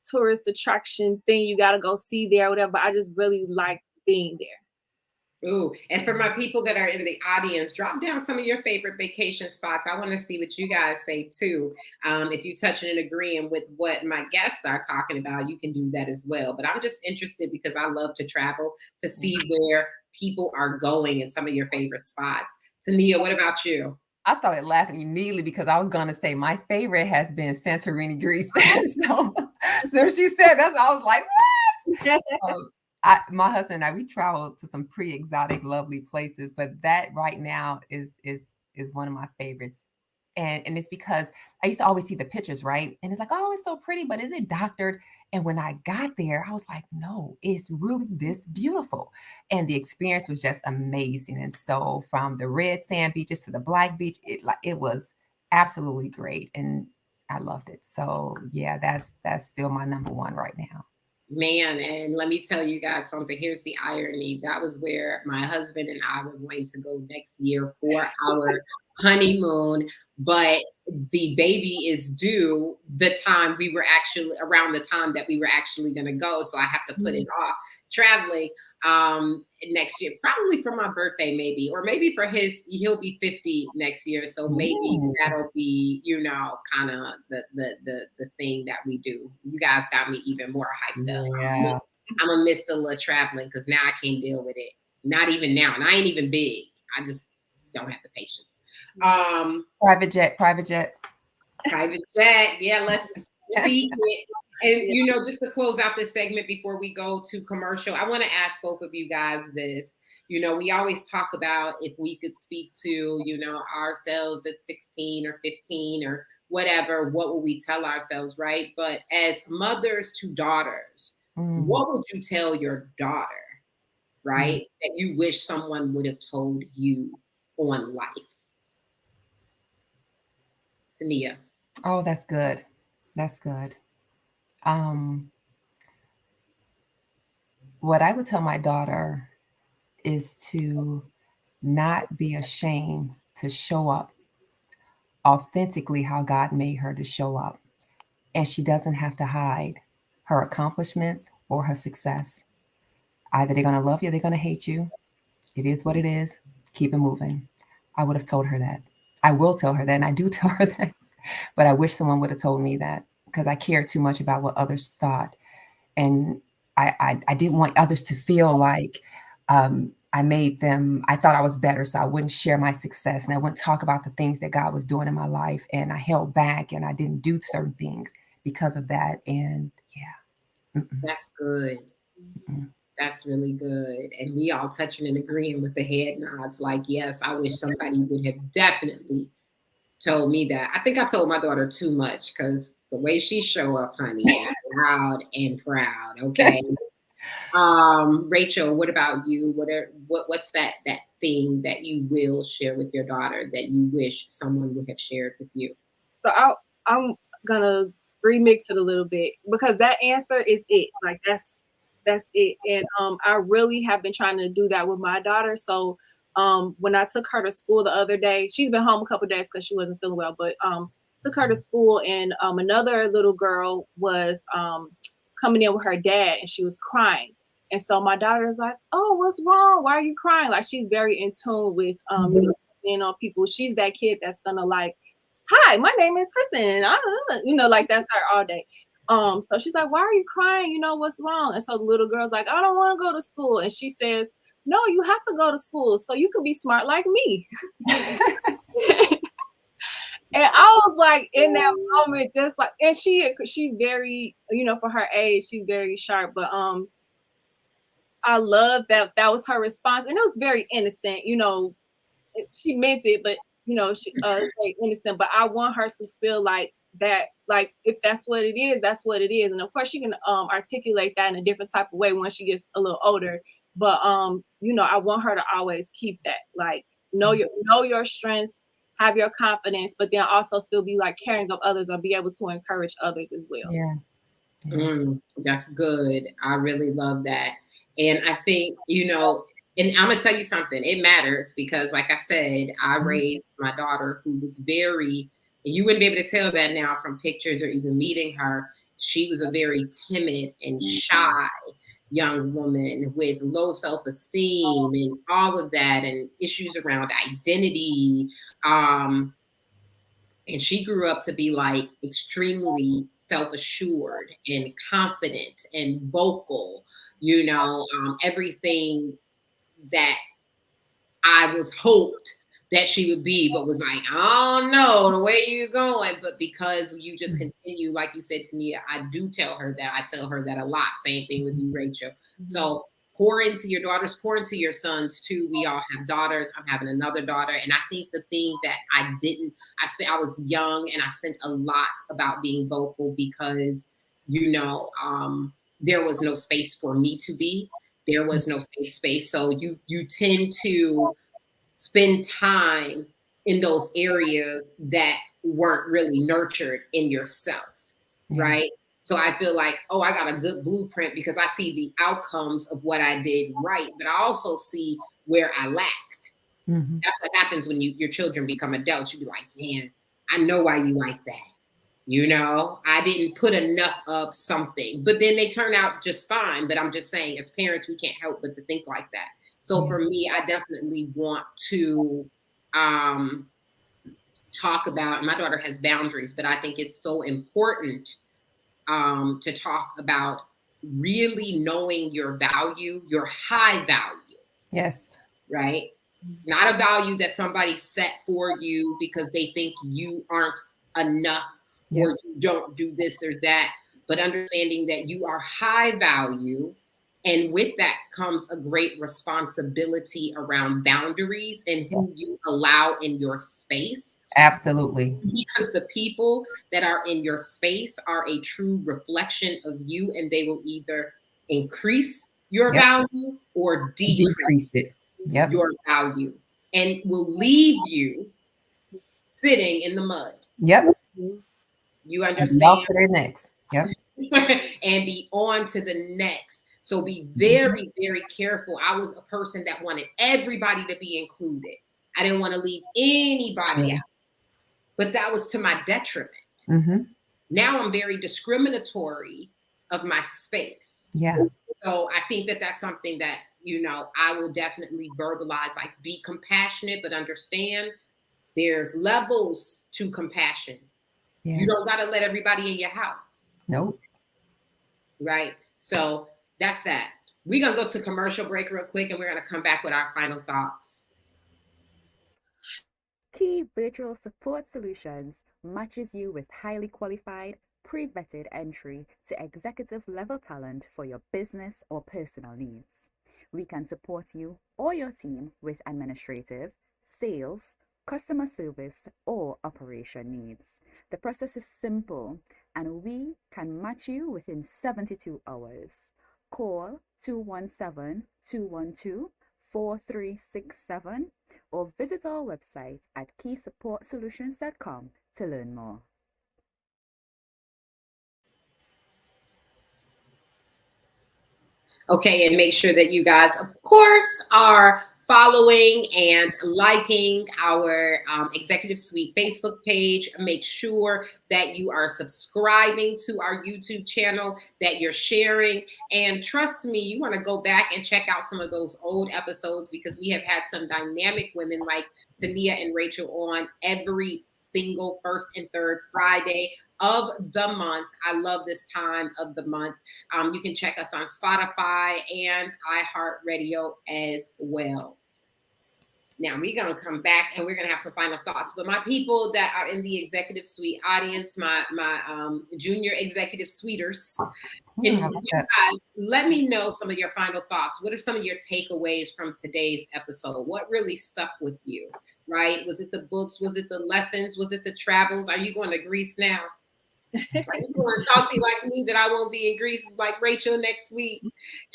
tourist attraction thing you gotta go see there or whatever, but I just really like being there. Ooh, and for my people that are in the audience, drop down some of your favorite vacation spots. I want to see what you guys say too. If you touch and agreeing with what my guests are talking about, you can do that as well. But I'm just interested because I love to travel to see where people are going and some of your favorite spots. Tania, what about you? I started laughing immediately because I was going to say my favorite has been Santorini, Greece. So she said that's, I was like, what? My husband and I, we traveled to some pretty exotic, lovely places, but that right now is one of my favorites. And it's because I used to always see the pictures, right? And it's like, oh, it's so pretty, but is it doctored? And when I got there, I was like, no, it's really this beautiful. And the experience was just amazing. And so from the red sand beaches to the black beach, it was absolutely great. And I loved it. So yeah, that's still my number one right now. Man, and let me tell you guys something. Here's the irony. That was where my husband and I were going to go next year for our honeymoon. But the baby is due the time we were actually around the time that we were actually going to go. So I have to put it off traveling next year, probably for my birthday, maybe, or maybe for he'll be 50 next year. So maybe that'll be, kind of the thing that we do. You guys got me even more hyped up. Yeah. I'm gonna miss the little traveling because now I can't deal with it. Not even now. And I ain't even big. I just don't have the patience. Private jet. Yeah, let's speak it. And, just to close out this segment before we go to commercial, I want to ask both of you guys this. We always talk about if we could speak to, ourselves at 16 or 15 or whatever, what would we tell ourselves, right? But as mothers to daughters, what would you tell your daughter, right, that you wish someone would have told you on life? Tania. Oh, that's good. That's good. What I would tell my daughter is to not be ashamed to show up authentically how God made her to show up. And she doesn't have to hide her accomplishments or her success. Either they're going to love you or they're going to hate you. It is what it is. Keep it moving. I would have told her that. I will tell her that, and I do tell her that. But I wish someone would have told me that because I cared too much about what others thought. And I didn't want others to feel like I thought I was better, so I wouldn't share my success and I wouldn't talk about the things that God was doing in my life. And I held back and I didn't do certain things because of that. And yeah. That's good. That's really good. And we all touching and agreeing with the head nods like, yes, I wish somebody would have definitely told me that. I think I told my daughter too much because the way she show up, honey, is loud and proud. Okay. Rachel, what about you? What's that thing that you will share with your daughter that you wish someone would have shared with you? So I'm gonna remix it a little bit because that answer is it. Like that's it. And I really have been trying to do that with my daughter. So when I took her to school the other day, she's been home a couple of days because she wasn't feeling well, but took her to school and another little girl was coming in with her dad and she was crying. And so my daughter is like, oh, what's wrong? Why are you crying? Like she's very in tune with being on people. She's that kid that's gonna like, hi, my name is Kristen. Like that's her all day. So she's like, why are you crying? What's wrong? And so the little girl's like, I don't want to go to school. And she says, no, you have to go to school so you can be smart like me. And I was like in that moment, just like, and she's very, for her age, she's very sharp. But I love that was her response, and it was very innocent. She meant it, but she say innocent. But I want her to feel like that, like if that's what it is, that's what it is. And of course, she can articulate that in a different type of way when she gets a little older. But I want her to always keep that, like know your strengths. Have your confidence, but then also still be like caring of others or be able to encourage others as well. Yeah. That's good. I really love that. And I think, and I'm going to tell you something, it matters because like I said, I raised my daughter who was very, and you wouldn't be able to tell that now from pictures or even meeting her. She was a very timid and shy young woman with low self-esteem and all of that, and issues around identity. And she grew up to be like extremely self-assured and confident and vocal, everything that I was hoped that she would be, but was like, I don't know the way you're going. But because you just continue, like you said, Tania, I do tell her that. I tell her that a lot. Same thing with you, Rachel. So pour into your daughters, pour into your sons too. We all have daughters. I'm having another daughter. And I think the thing that I was young and I spent a lot about being vocal because, there was no space for me to be. There was no safe space. So you tend to spend time in those areas that weren't really nurtured in yourself, right? So I feel like, I got a good blueprint because I see the outcomes of what I did right, but I also see where I lacked. That's what happens when your children become adults. You be like, man, I know why you like that. I didn't put enough of something, but then they turn out just fine. But I'm just saying, as parents, we can't help but to think like that. So for me, I definitely want to talk about, my daughter has boundaries, but I think it's so important to talk about really knowing your value, your high value. Yes. Right? Not a value that somebody set for you because they think you aren't enough or you don't do this or that, but understanding that you are high value. And with that comes a great responsibility around boundaries and who you allow in your space. Absolutely. Because the people that are in your space are a true reflection of you, and they will either increase your value or decrease it. Your value, and will leave you sitting in the mud. You understand? Off to their next. And be on to the next. So be very, very careful. I was a person that wanted everybody to be included. I didn't want to leave anybody out. But that was to my detriment. Now I'm very discriminatory of my space. So I think that that's something that, I will definitely verbalize, like be compassionate, but understand there's levels to compassion. You don't got to let everybody in your house. Nope. Right. So that's that. We're going to go to commercial break real quick, and we're going to come back with our final thoughts. Key Virtual Support Solutions matches you with highly qualified, pre-vetted entry to executive level talent for your business or personal needs. We can support you or your team with administrative, sales, customer service, or operation needs. The process is simple, and we can match you within 72 hours. Call 217-212-4367 or visit our website at keysupportsolutions.com to learn more. Okay, and make sure that you guys, of course, are following and liking our Executive Suite Facebook page. Make sure that you are subscribing to our YouTube channel, that you're sharing. And trust me, you want to go back and check out some of those old episodes because we have had some dynamic women like Tania and Rachel on every single first and third Friday of the month. I love this time of the month. You can check us on Spotify and iHeart Radio as well. Now we're going to come back and we're going to have some final thoughts. But my people that are in the Executive Suite audience, my junior Executive Suiters, let me know some of your final thoughts. What are some of your takeaways from today's episode? What really stuck with you, right? Was it the books? Was it the lessons? Was it the travels? Are you going to Greece now? Are you going salty like me that I won't be in Greece like Rachel next week?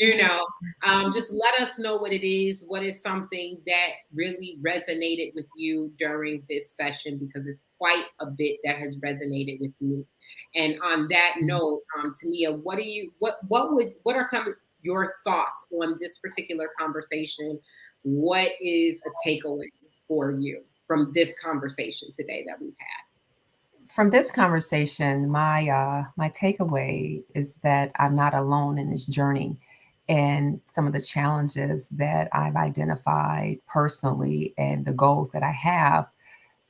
Just let us know what it is. What is something that really resonated with you during this session? Because it's quite a bit that has resonated with me. And on that note, Tania, what are your thoughts on this particular conversation? What is a takeaway for you from this conversation today that we've had? From this conversation, my takeaway is that I'm not alone in this journey. and some of the challenges that I've identified personally and the goals that I have,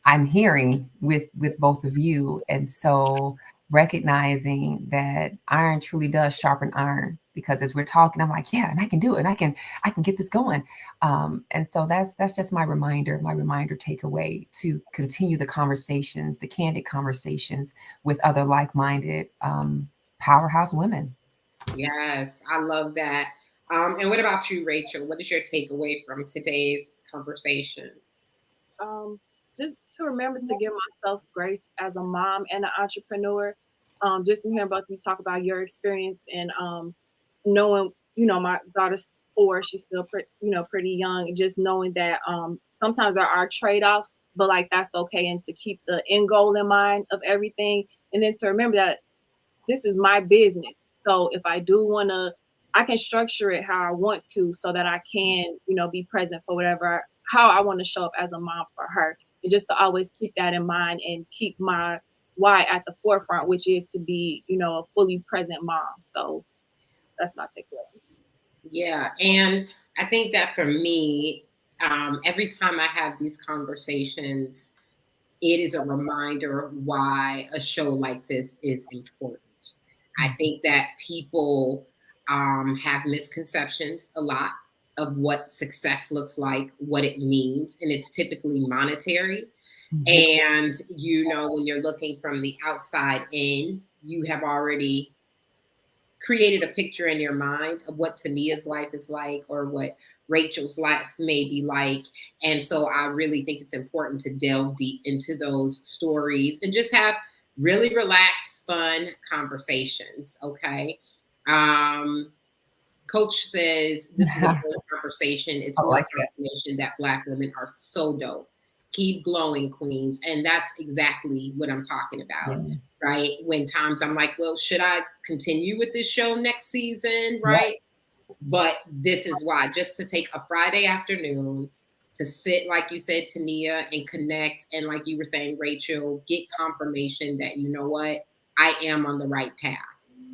I'm hearing with both of you. And so recognizing that iron truly does sharpen iron, because as we're talking, I'm like, yeah, and I can do it, and I can get this going. And so that's just my reminder takeaway to continue the conversations, the candid conversations with other like-minded powerhouse women. Yes, I love that. And what about you, Rachel? What is your takeaway from today's conversation? Just to remember to give myself grace as a mom and an entrepreneur. Just to hear both of you talk about your experience and knowing, my daughter's 4, she's still pretty young, and just knowing that sometimes there are trade-offs, but like that's okay, and to keep the end goal in mind of everything, and then to remember that this is my business. So if I do want to, I can structure it how I want to so that I can, be present for how I want to show up as a mom for her. And just to always keep that in mind and keep my why at the forefront, which is to be, a fully present mom. So that's my takeaway. Yeah. And I think that for me, every time I have these conversations, it is a reminder why a show like this is important. I think that people have misconceptions a lot of what success looks like, what it means, and it's typically monetary. And, when you're looking from the outside in, you have already created a picture in your mind of what Tania's life is like or what Rachel's life may be like. And so I really think it's important to delve deep into those stories and just have really relaxed, fun conversations. Okay. Coach says this was a great conversation. It's more confirmation that Black women are so dope. Keep glowing, queens. And that's exactly what I'm talking about. Yeah. Right? When times I'm like, well, should I continue with this show next season? Right? Yeah. But this is why, just to take a Friday afternoon to sit, like you said, Tania, and connect. And like you were saying, Rachel, get confirmation that, you know what, I am on the right path.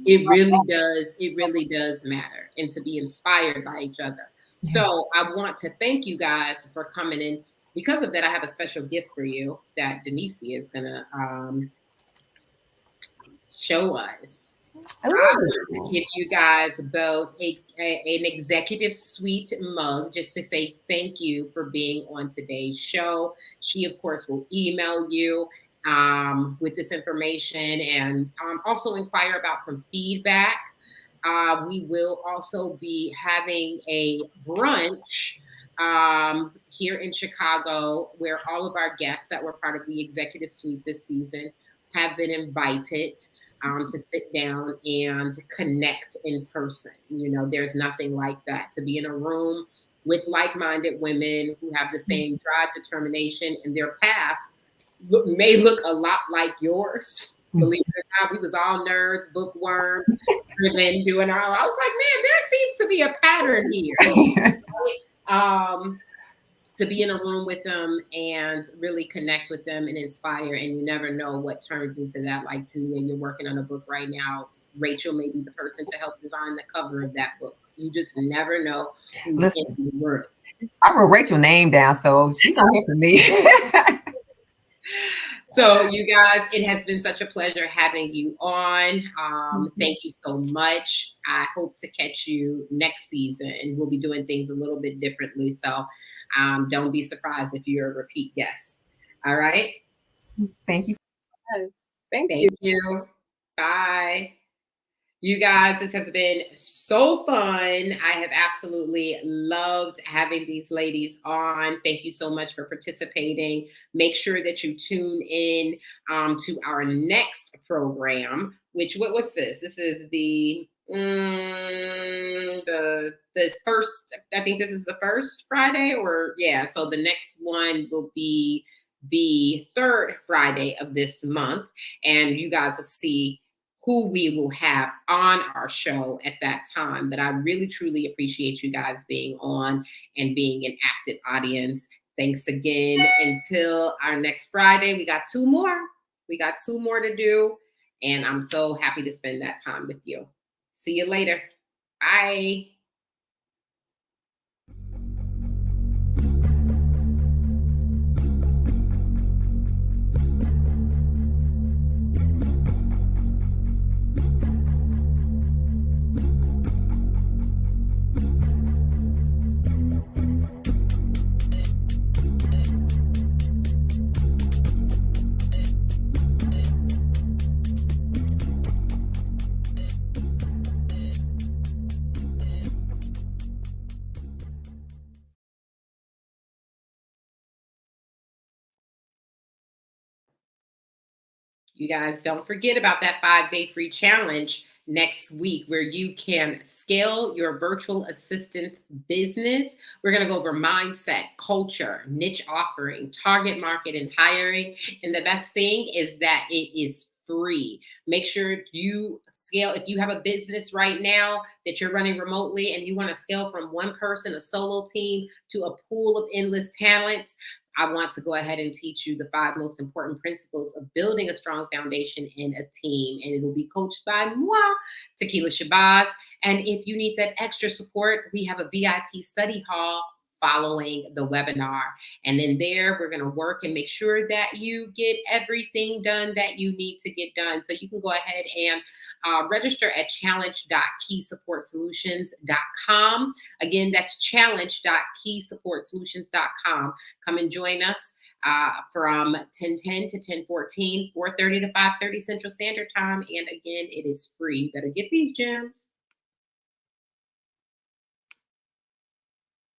It really does matter, and to be inspired by each other. Yeah. So I want to thank you guys for coming in. Because of that, I have a special gift for you that Denise is going to show us. I want to give you guys both an executive suite mug just to say thank you for being on today's show. She, of course, will email you with this information and also inquire about some feedback. We will also be having a brunch here in Chicago where all of our guests that were part of the executive suite this season have been invited to sit down and connect in person. There's nothing like that, to be in a room with like-minded women who have the same drive, determination, and their past may look a lot like yours. Believe it or not, we was all nerds, bookworms, driven, doing our own. I was like, man, there seems to be a pattern here. To be in a room with them and really connect with them and inspire. And you never know what turns into that. Like Tania, you're working on a book right now. Rachel may be the person to help design the cover of that book. You just never know who's in the room. I wrote Rachel's name down, so she's gonna hear from me. So you guys, it has been such a pleasure having you on. Thank you so much. I hope to catch you next season, and we'll be doing things a little bit differently. So don't be surprised if you're a repeat guest. All right. Thank you. Yes. Thank you. Bye. You guys, this has been so fun. I have absolutely loved having these ladies on. Thank you so much for participating. Make sure that you tune in to our next program, which, what's this? This is the first, I think this is the first Friday, so the next one will be the third Friday of this month, and you guys will see who we will have on our show at that time. But I really, truly appreciate you guys being on and being an active audience. Thanks again. Until our next Friday, we got two more. To do. And I'm so happy to spend that time with you. See you later. Bye. You guys don't forget about that 5-day free challenge next week where you can scale your virtual assistant business. We're going to go over mindset, culture, niche offering, target market, and hiring. And the best thing is that it is free. Make sure you scale. If you have a business right now that you're running remotely and you want to scale from one person, a solo team, to a pool of endless talent, I want to go ahead and teach you the 5 most important principles of building a strong foundation in a team. And it will be coached by moi, TeQuila Shabazz. And if you need that extra support, we have a VIP study hall following the webinar. And then there, we're going to work and make sure that you get everything done that you need to get done. So you can go ahead and register at challenge.keysupportsolutions.com. Again, that's challenge.keysupportsolutions.com. Come and join us from 10:10 to 10:14, 4:30 to 5:30 Central Standard Time. And again, it is free. You better get these gems.